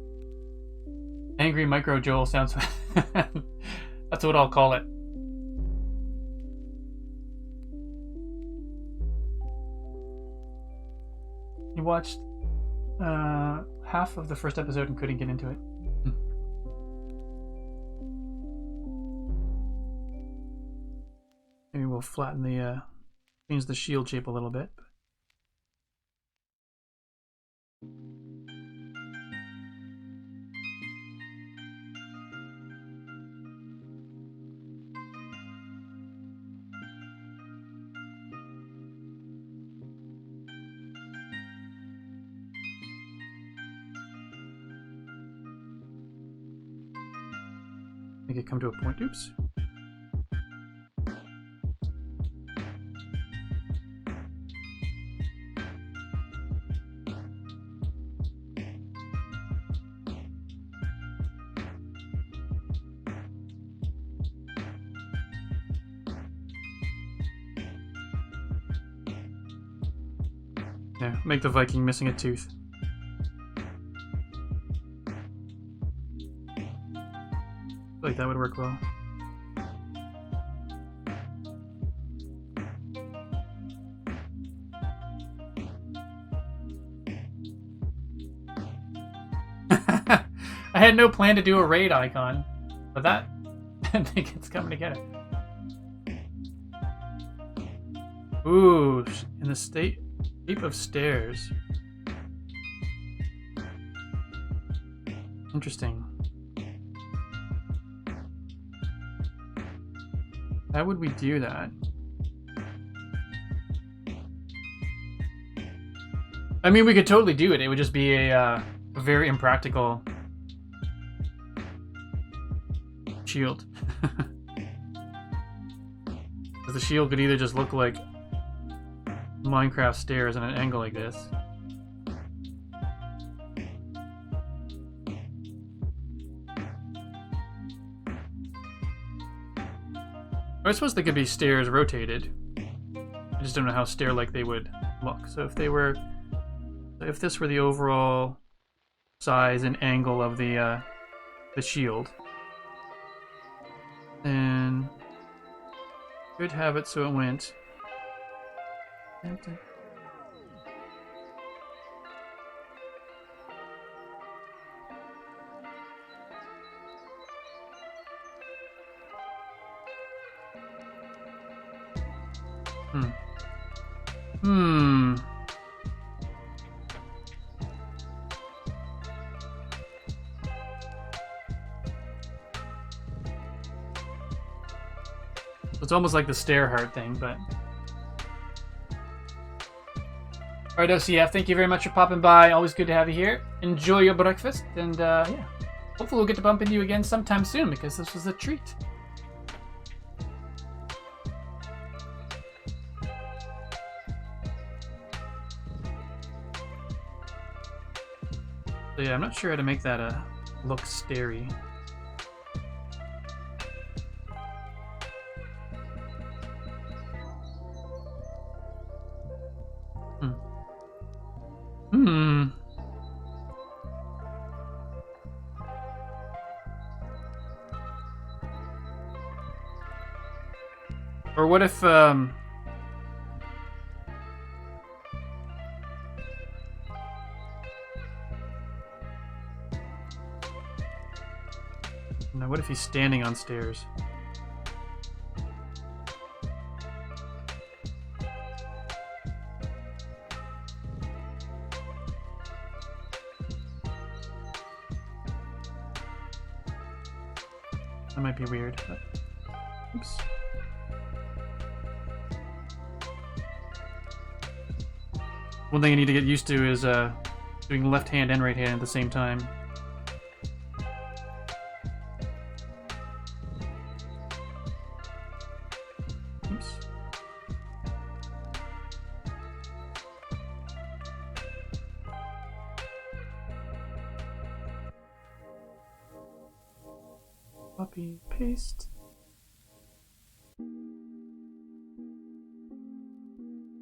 Angry Micro Joel sounds... That's what I'll call it. You watched half of the first episode and couldn't get into it. Maybe we'll flatten change the shield shape a little bit. Make it come to a point. Oops. Yeah, make the Viking missing a tooth. I feel like that would work well. I had no plan to do a raid icon, but that I think it's coming together. Ooh, in the shape of stairs. Interesting. How would we do that? I mean, we could totally do it. It would just be a very impractical shield. Because the shield could either just look like Minecraft stairs at an angle like this. I suppose they could be stairs rotated. I just don't know how stair-like they would look. So if this were the overall size and angle of the shield, then could have it so it went. It's almost like the stair heart thing, but... Alright, OCF, thank you very much for popping by. Always good to have you here. Enjoy your breakfast, and yeah. Hopefully we'll get to bump into you again sometime soon, because this was a treat. So yeah, I'm not sure how to make that look stairy. Or what if, no, what if he's standing on stairs? That might be weird, but... Oops. One thing I need to get used to is doing left hand and right hand at the same time. Oops. Copy, paste.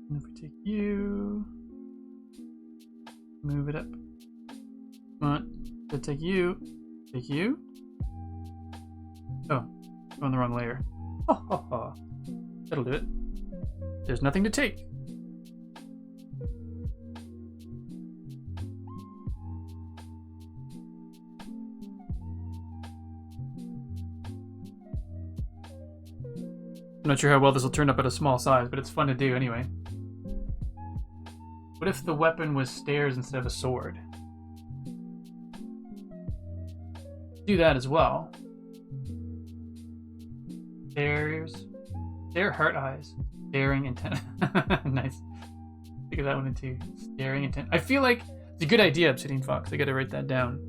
And if we take you... Move it up. Come on. Let's take you. Take you. Oh, on the wrong layer. Ha ha ha. That'll do it. There's nothing to take. I'm not sure how well this will turn up at a small size, but it's fun to do anyway. What if the weapon was stairs instead of a sword? Do that as well. Stairs. Stare, heart eyes. Staring intent. Nice. Think of that one too. Staring intent. I feel like it's a good idea, Obsidian Fox. I gotta write that down.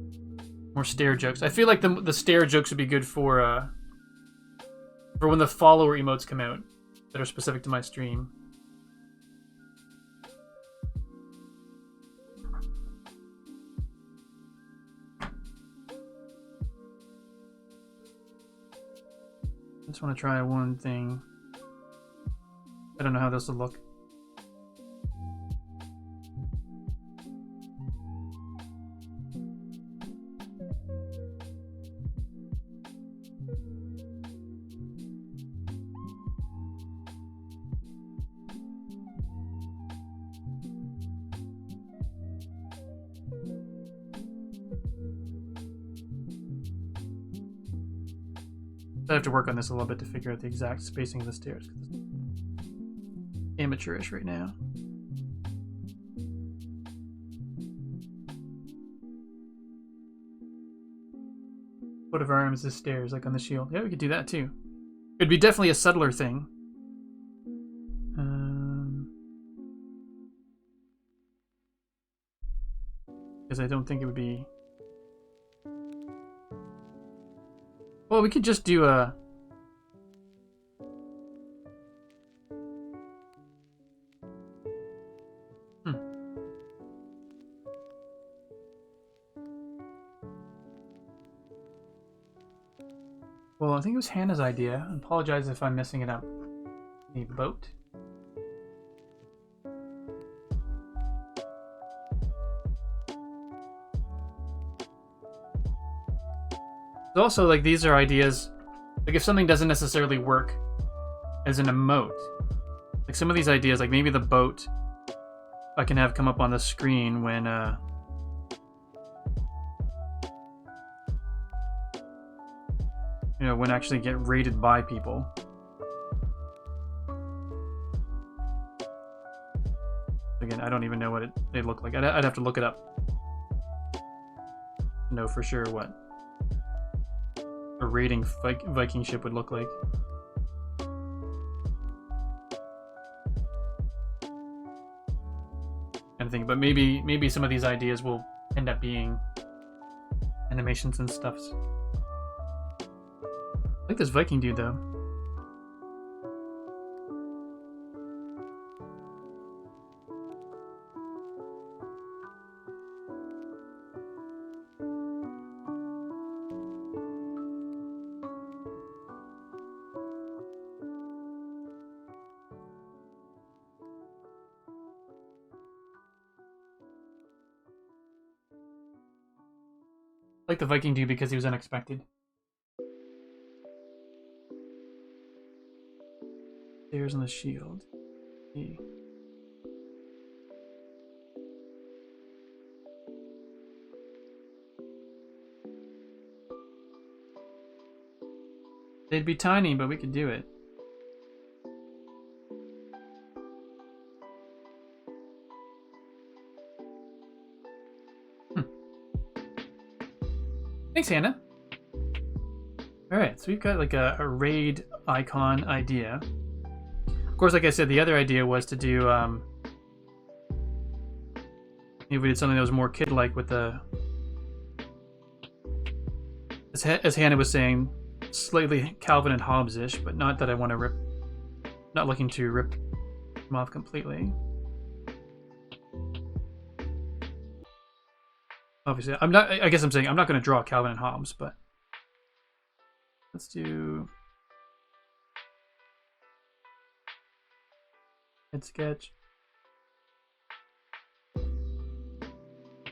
More stare jokes. I feel like the stare jokes would be good for when the follower emotes come out that are specific to my stream. I just want to try one thing. I don't know how this will look. I have to work on this a little bit to figure out the exact spacing of the stairs. Amateurish right now. Coat of arms is stairs, like on the shield. Yeah, we could do that too. It'd be definitely a subtler thing. Because I don't think it would be... Well, we could just do a... Well, I think it was Hannah's idea. I apologize if I'm messing it up. A boat. Also, like, these are ideas, like, if something doesn't necessarily work as an emote, like some of these ideas, like maybe the boat I can have come up on the screen when you know, when actually get rated by people. Again, I don't even know what they look like. I'd have to look it up to know for sure what a rating Viking ship would look like. Kind of thing, but maybe some of these ideas will end up being animations and stuff. I like this Viking dude though. I like the Viking dude because he was unexpected. Stairs on the shield. E. They'd be tiny, but we could do it. Thanks, Hannah. Alright, so we've got like a raid icon idea. Of course, like I said, the other idea was to do, maybe we did something that was more kid-like with the, as Hannah was saying, slightly Calvin and Hobbes-ish, but not that I want to rip, not looking to rip them off completely. Obviously, I'm not, I guess I'm saying I'm not going to draw Calvin and Hobbes, but let's do head sketch.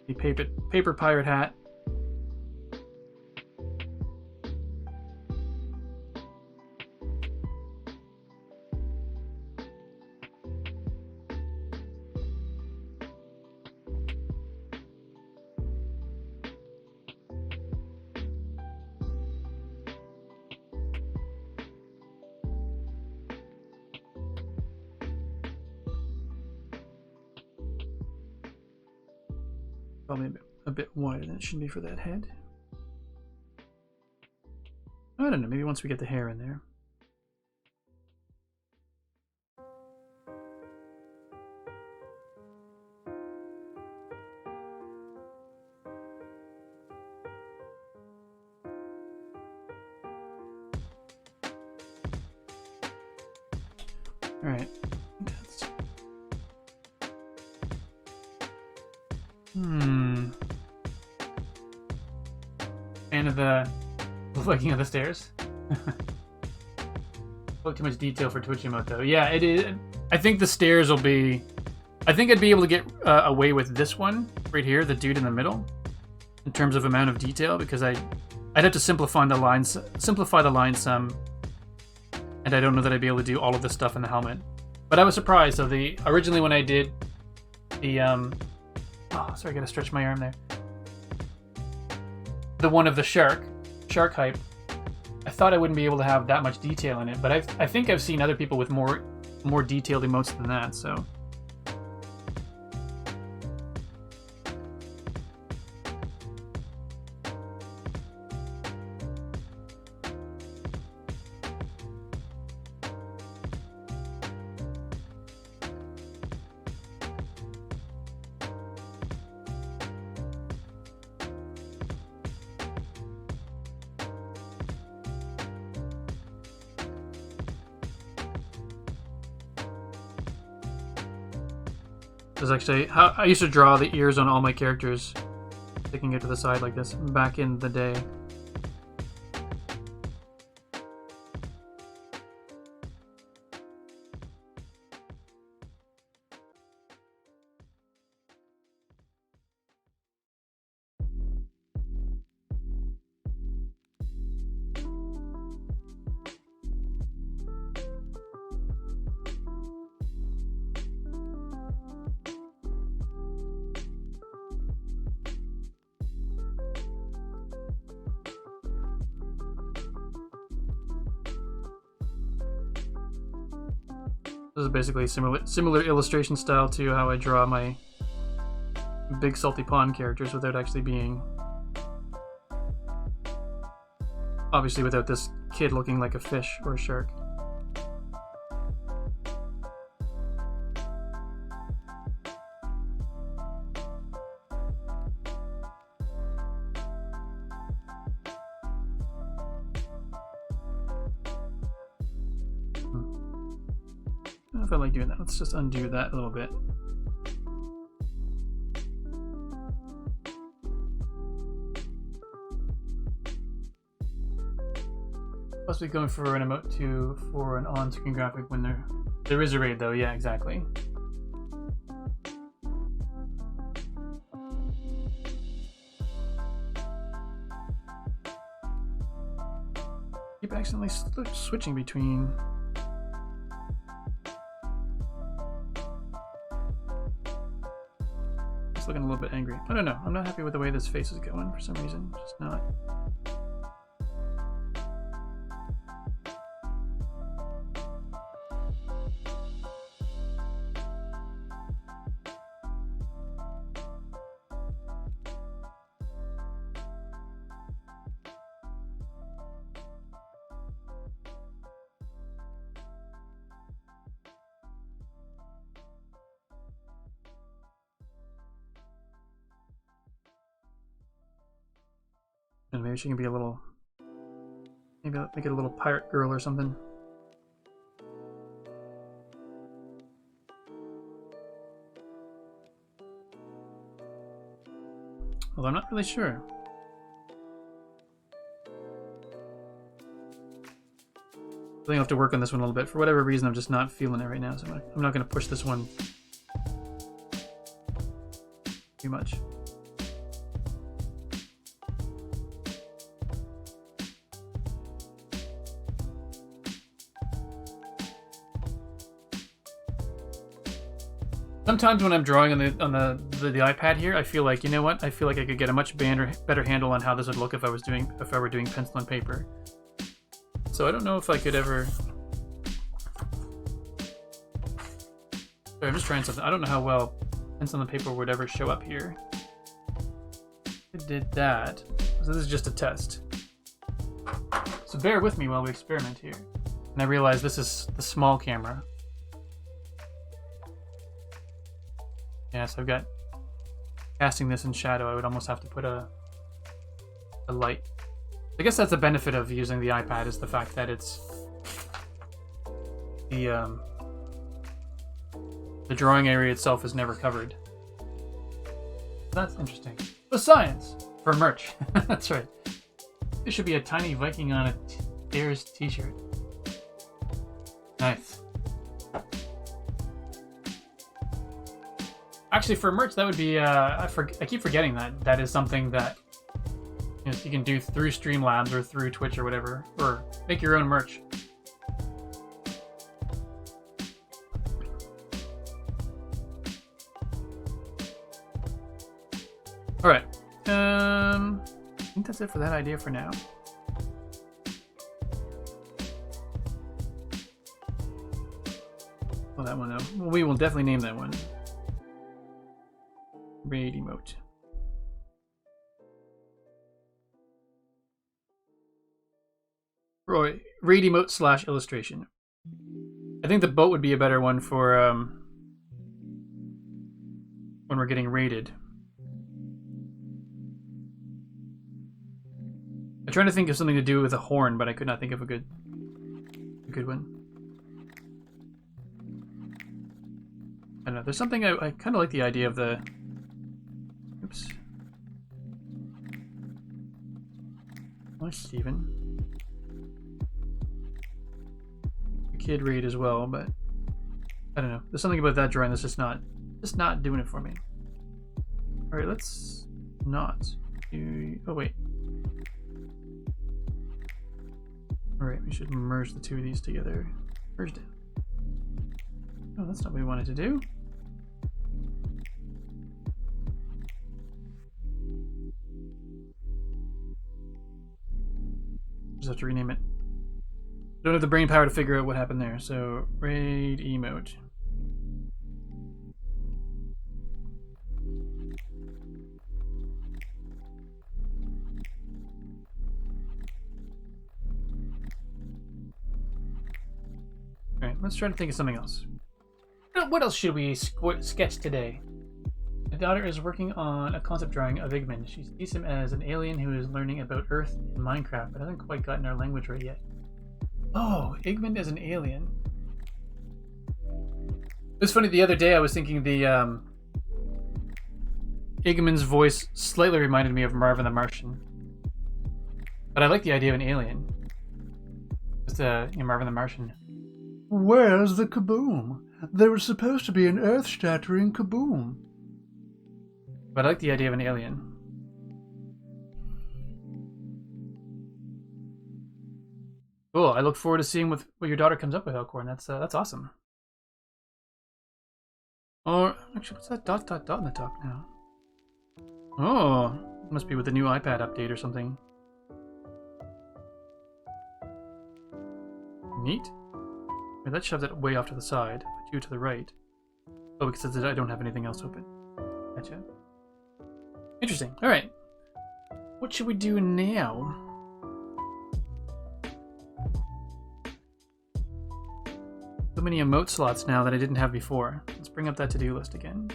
The paper pirate hat. Probably a bit wider than it should be for that head. I don't know, maybe once we get the hair in there. All right. Fan of the Viking of the stairs. Look, too much detail for Twitch emote though. Yeah, it is. I think the stairs will be. I think I'd be able to get away with this one right here, the dude in the middle, in terms of amount of detail, because I'd have to simplify the lines some, and I don't know that I'd be able to do all of this stuff in the helmet. But I was surprised. So originally when I did the oh, sorry, I gotta stretch my arm there. The one of the shark hype, I thought I wouldn't be able to have that much detail in it, but I think I've seen other people with more detailed emotes than that, so. There's actually how I used to draw the ears on all my characters, sticking it to the side like this back in the day. This is basically similar illustration style to how I draw my big salty pond characters without actually being... Obviously without this kid looking like a fish or a shark. I don't know if I like doing that. Let's just undo that a little bit. Possibly going for an emote for an on-screen graphic when there is a raid though. Yeah, exactly. Keep accidentally switching between. It's looking a little bit angry. I don't know. I'm not happy with the way this face is going for some reason. Just not. And maybe she can be a little, maybe make it a little pirate girl or something. Although I'm not really sure. I think I'll have to work on this one a little bit. For whatever reason, I'm just not feeling it right now, so I'm not going to push this one too much. Sometimes when I'm drawing on the iPad here, I feel like, you know what? I feel like I could get a much better handle on how this would look if I were doing pencil and paper. So I don't know if I could ever. Sorry, I'm just trying something. I don't know how well pencil and paper would ever show up here. I did that. So this is just a test. So bear with me while we experiment here. And I realize this is the small camera. Yeah, so I've got casting this in shadow. I would almost have to put a light. I guess that's the benefit of using the iPad, is the fact that it's the drawing area itself is never covered. That's interesting. The science for merch. That's right. This should be a tiny Viking on a Dares t-shirt. Nice. Actually, for merch, that would be, I keep forgetting that is something that you can do through Streamlabs or through Twitch or whatever, or make your own merch. All right, I think that's it for that idea for now. Oh, that one though. Well, we will definitely name that one. Raid emote. Raid emote / illustration. I think the boat would be a better one for when we're getting raided. I'm trying to think of something to do with a horn, but I could not think of a good one. I don't know. There's something I kind of like the idea of the. Oops. Oh, Steven. The kid raid as well, but I don't know. There's something about that drawing that's just not doing it for me. All right, let's not do. Oh wait. All right, we should merge the two of these together. Merged it. Oh, that's not what we wanted to do. Just have to rename it. Don't have the brain power to figure out what happened there. So raid emote. All right, let's try to think of something else. What else should we sketch today? My daughter is working on a concept drawing of Igman. She sees him as an alien who is learning about Earth in Minecraft, but hasn't quite gotten our language right yet. Oh, Igman is an alien. It was funny, the other day I was thinking the Igman's voice slightly reminded me of Marvin the Martian. But I like the idea of an alien. Just Marvin the Martian. Where's the kaboom? There was supposed to be an earth-shattering kaboom. But I like the idea of an alien. Cool. I look forward to seeing what your daughter comes up with, Elkhorn. That's awesome. Or actually, what's that dot dot dot in the top now? Oh, must be with the new iPad update or something. Neat. Wait, let's shove that way off to the side. Put you to the right. Oh, because I don't have anything else open. Gotcha. Interesting. All right. What should we do now? So many emote slots now that I didn't have before. Let's bring up that to-do list again.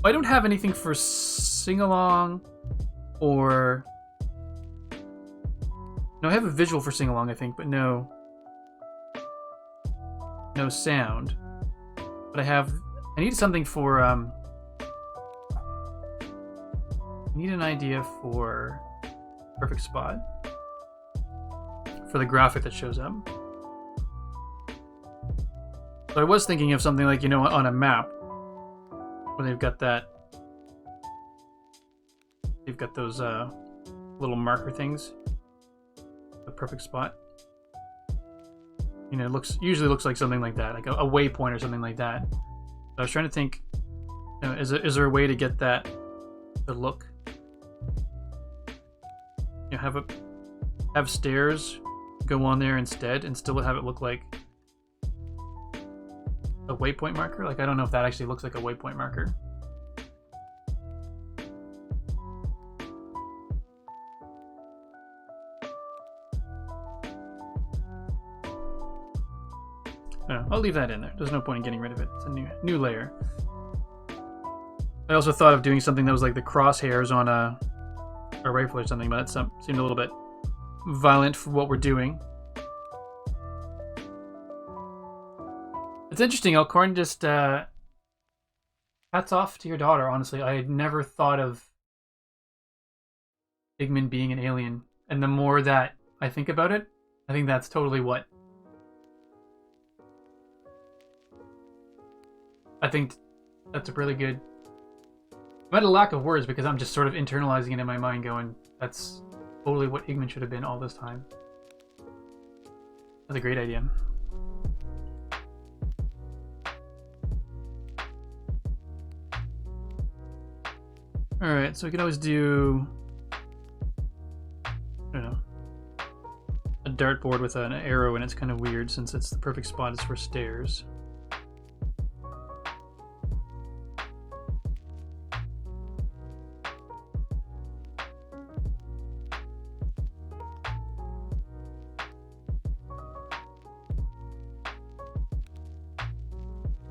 I don't have anything for sing-along or... No, I have a visual for sing-along, I think, but no sound. But I need something for, I need an idea for perfect spot for the graphic that shows up. So I was thinking of something like, on a map where they've got those little marker things, the perfect spot. It usually looks like something like that, like a waypoint or something like that. So I was trying to think, is there a way to get that to look? Have stairs go on there instead, and still have it look like a waypoint marker. Like, I don't know if that actually looks like a waypoint marker. I'll leave that in there. There's no point in getting rid of it. It's a new layer. I also thought of doing something that was like the crosshairs on a rifle or something, but that seemed a little bit violent for what we're doing. It's interesting, Elkhorn. Just hats off to your daughter, honestly. I had never thought of Igman being an alien. And the more that I think about it, I think that's totally what... I think that's a really good... I'm at a lack of words because I'm just sort of internalizing it in my mind going, that's totally what Igman should have been all this time. That's a great idea. Alright, so we can always do dartboard with an arrow and it's kind of weird since it's the perfect spot is for stairs.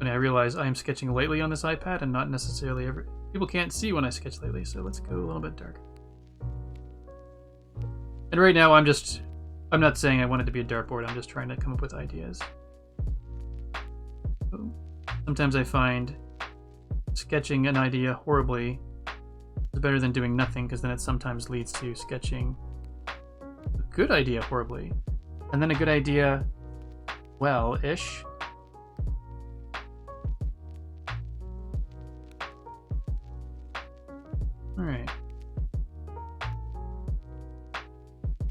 And I realize I am sketching lightly on this iPad and not necessarily every... People can't see when I sketch lightly, so let's go a little bit darker. And right now I'm not saying I want it to be a dartboard, I'm just trying to come up with ideas. Sometimes I find sketching an idea horribly is better than doing nothing, because then it sometimes leads to sketching a good idea horribly. And then a good idea, well-ish. Alright.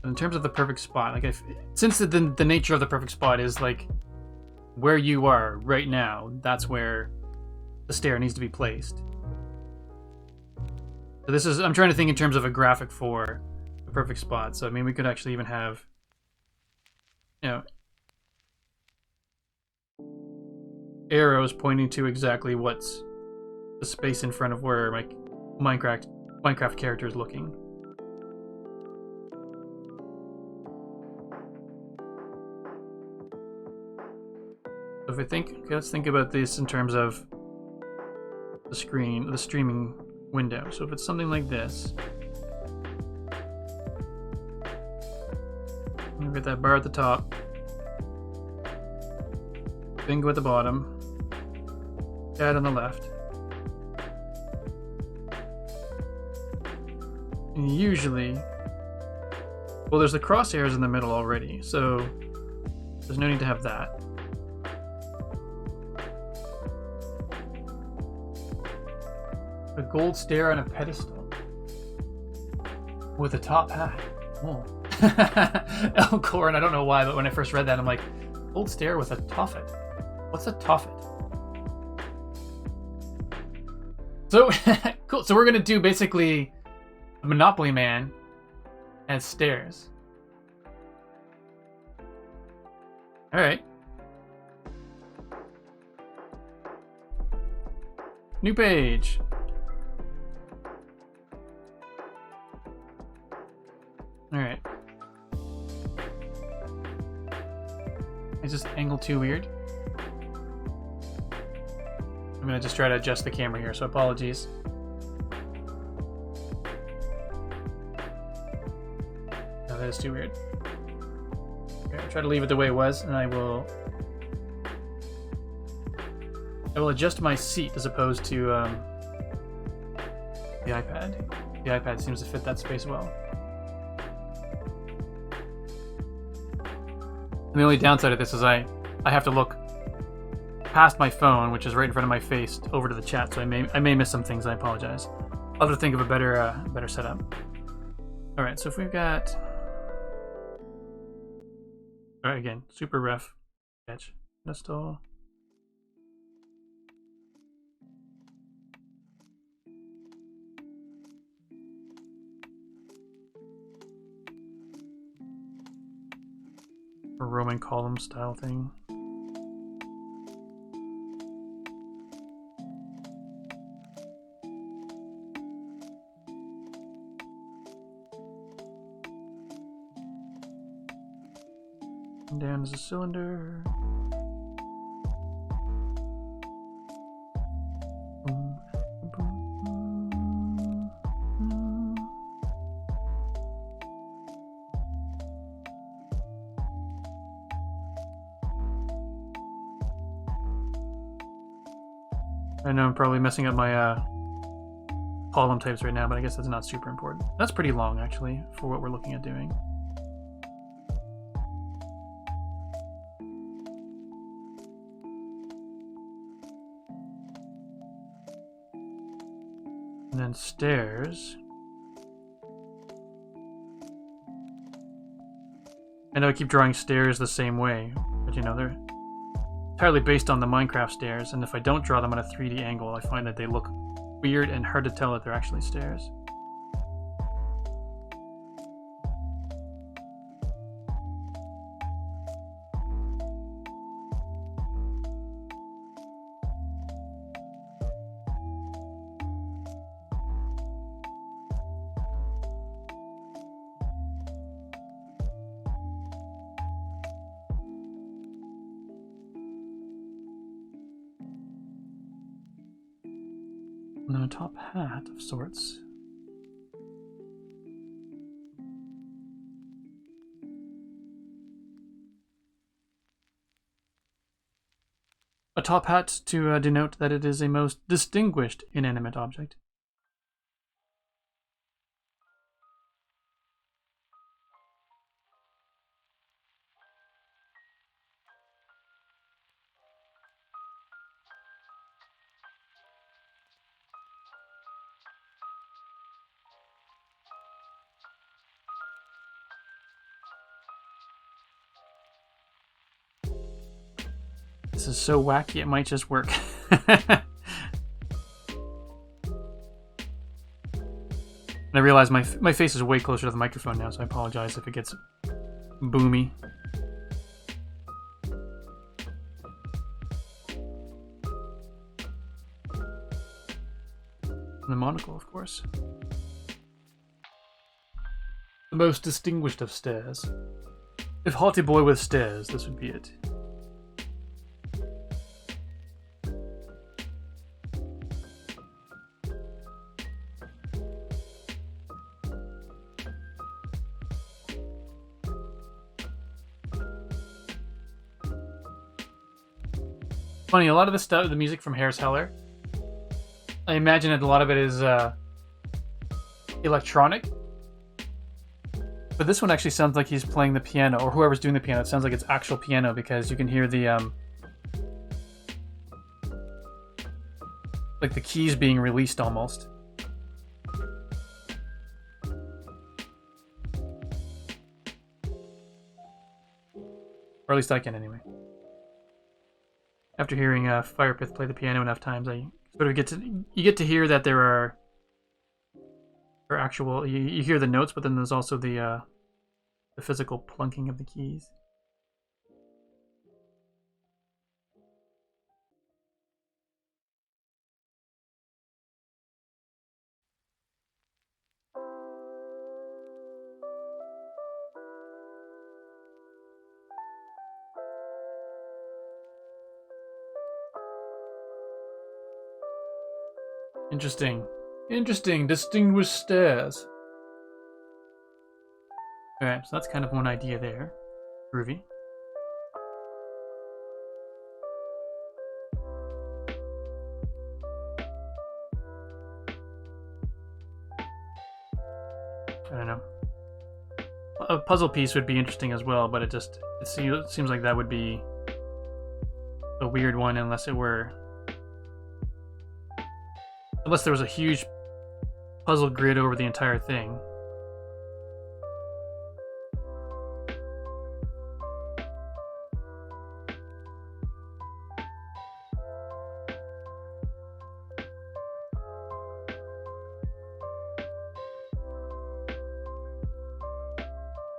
In terms of the perfect spot, like since the nature of the perfect spot is like where you are right now, that's where the stair needs to be placed. So this is, I'm trying to think in terms of a graphic for the perfect spot. So I mean, we could actually even have, you know, arrows pointing to exactly what's the space in front of where my Minecraft character is looking. So if I think, okay, let's think about this in terms of the streaming window. So if it's something like this, we've got that bar at the top, bingo at the bottom, add on the left. And usually, well, there's the crosshairs in the middle already, so there's no need to have that. A gold stair on a pedestal with a top hat. Oh. Elkhorn, I don't know why, but when I first read that, I'm like, gold stair with a toffet. What's a toffet? So, cool. So we're going to do basically a Monopoly Man as stairs. All right. New page. All right. Is this angle too weird? I'm gonna just try to adjust the camera here, so apologies. No, that is too weird. Okay, I'll try to leave it the way it was, and I will adjust my seat as opposed to the iPad. The iPad seems to fit that space well. And the only downside of this is I have to look past my phone, which is right in front of my face, over to the chat, so I may miss some things. I apologize. I'll have to think of a better setup. All right, so if we've got, all right, again, super ref sketch. Pedestal. A Roman column style thing. And down is a cylinder. Boom, boom, boom. I know I'm probably messing up my column types right now, but I guess that's not super important. That's pretty long, actually, for what we're looking at doing. And then stairs. I know I keep drawing stairs the same way, but you know, they're entirely based on the Minecraft stairs, and if I don't draw them at a 3D angle, I find that they look weird and hard to tell that they're actually stairs. And then a top hat of sorts. A top hat to denote that it is a most distinguished inanimate object. This is so wacky, it might just work. And I realize my face is way closer to the microphone now, so I apologize if it gets boomy. And the monocle, of course. The most distinguished of stairs. If haughty boy with stairs, this would be it. Funny, a lot of the stuff, the music from Harris Heller, I imagine that a lot of it is electronic. But this one actually sounds like he's playing the piano, or whoever's doing the piano. It sounds like it's actual piano because you can hear the like the keys being released almost. Or at least I can anyway. After hearing Firepith play the piano enough times, I sort of get to hear that there are actual. You hear the notes, but then there's also the physical plunking of the keys. Interesting. Interesting. Distinguished stairs. Alright, so that's kind of one idea there. Groovy. I don't know. A puzzle piece would be interesting as well, but it seems like that would be a weird one unless there was a huge puzzle grid over the entire thing.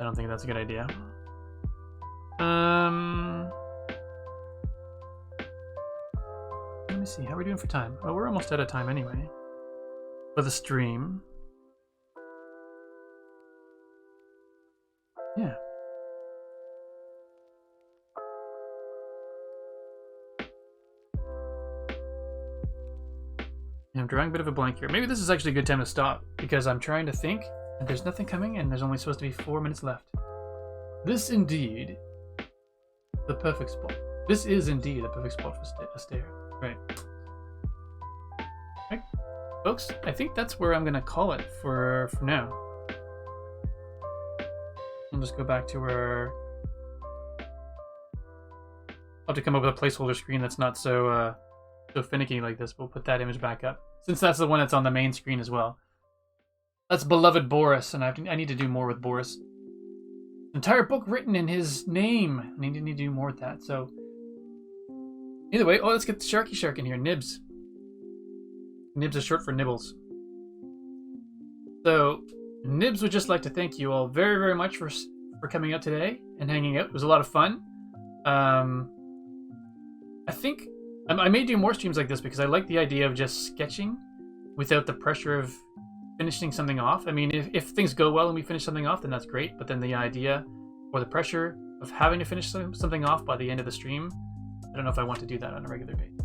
I don't think that's a good idea. Let me see, how are we doing for time? Oh, we're almost out of time anyway. For the stream. Yeah. I'm drawing a bit of a blank here. Maybe this is actually a good time to stop, because I'm trying to think, and there's nothing coming, and there's only supposed to be 4 minutes left. This indeed the perfect spot. This is indeed a perfect spot for a stair. Right. Right. Folks, I think that's where I'm going to call it for now. I'll just go back to where I'll have to come up with a placeholder screen that's not so finicky like this. We'll put that image back up, since that's the one that's on the main screen as well. That's beloved Boris, and I need to do more with Boris. Entire book written in his name. I need to do more with that. So either way, let's get the Sharky Shark in here. Nibs. Nibs is short for Nibbles. So Nibs would just like to thank you all very, very much for coming out today and hanging out. It was a lot of fun. I think I may do more streams like this because I like the idea of just sketching without the pressure of finishing something off. I mean, if things go well and we finish something off, then that's great. But then the idea or the pressure of having to finish something off by the end of the stream, I don't know if I want to do that on a regular basis.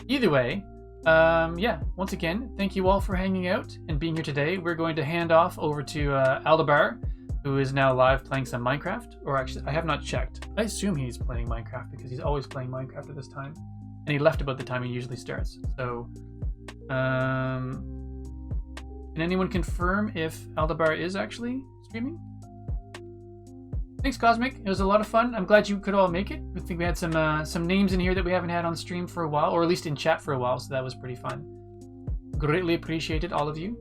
Either way, Yeah, once again, thank you all for hanging out and being here today. We're going to hand off over to Aldebar, who is now live playing some Minecraft. Or actually, I have not checked. I assume he's playing Minecraft because he's always playing Minecraft at this time. And he left about the time he usually starts. So, can anyone confirm if Aldebar is actually streaming? Thanks, Cosmic. It was a lot of fun. I'm glad you could all make it. I think we had some names in here that we haven't had on stream for a while, or at least in chat for a while, so that was pretty fun. Greatly appreciated, all of you.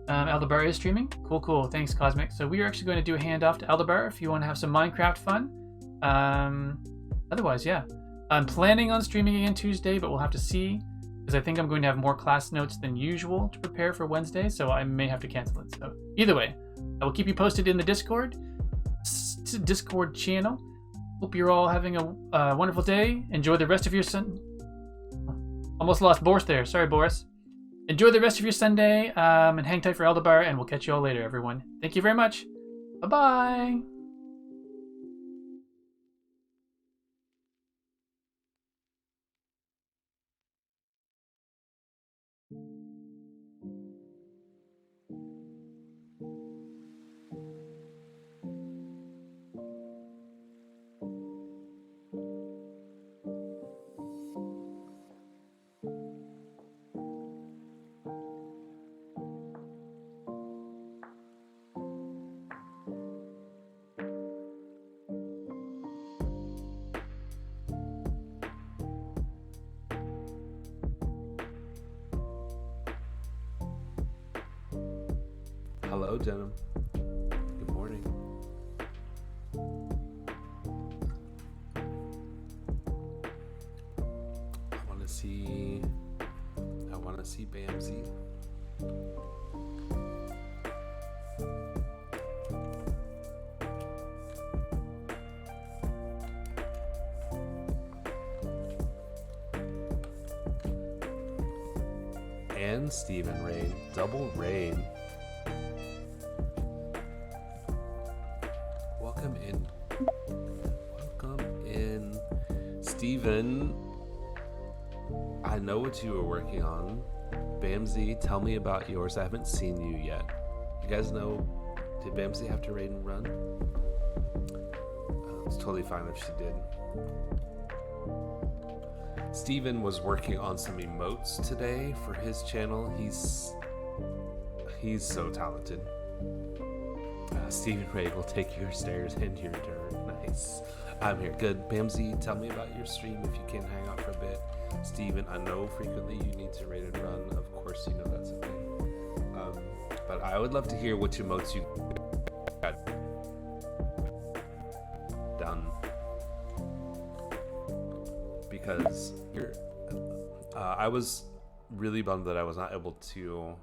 Aldebar is streaming. Cool. Thanks, Cosmic. So we are actually going to do a handoff to Aldebar if you want to have some Minecraft fun. Otherwise, yeah. I'm planning on streaming again Tuesday, but we'll have to see, because I think I'm going to have more class notes than usual to prepare for Wednesday, so I may have to cancel it. So either way, I will keep you posted in the Discord channel. Hope you're all having a wonderful day. Enjoy the rest of your almost lost Boris there. Sorry, Boris. Enjoy the rest of your Sunday, and hang tight for Aldebar, and we'll catch you all later, everyone. Thank you very much. Bye-bye. Hello, Denim. Good morning. I want to see Bamsy. And Stephen Rain. Double raid. Welcome in, Steven. I know what you were working on. Bamsy, tell me about yours. I haven't seen you yet. You guys know, did Bamsy have to raid and run? It's totally fine if she did. Steven was working on some emotes today for his channel. He's so talented. Stephen Ray will take your stairs and your dirt. Nice. I'm here. Good. Bamsy, tell me about your stream if you can hang out for a bit. Steven, I know frequently you need to raid and run. Of course, you know that's a thing. But I would love to hear which emotes you got done. Because I was really bummed that I was not able to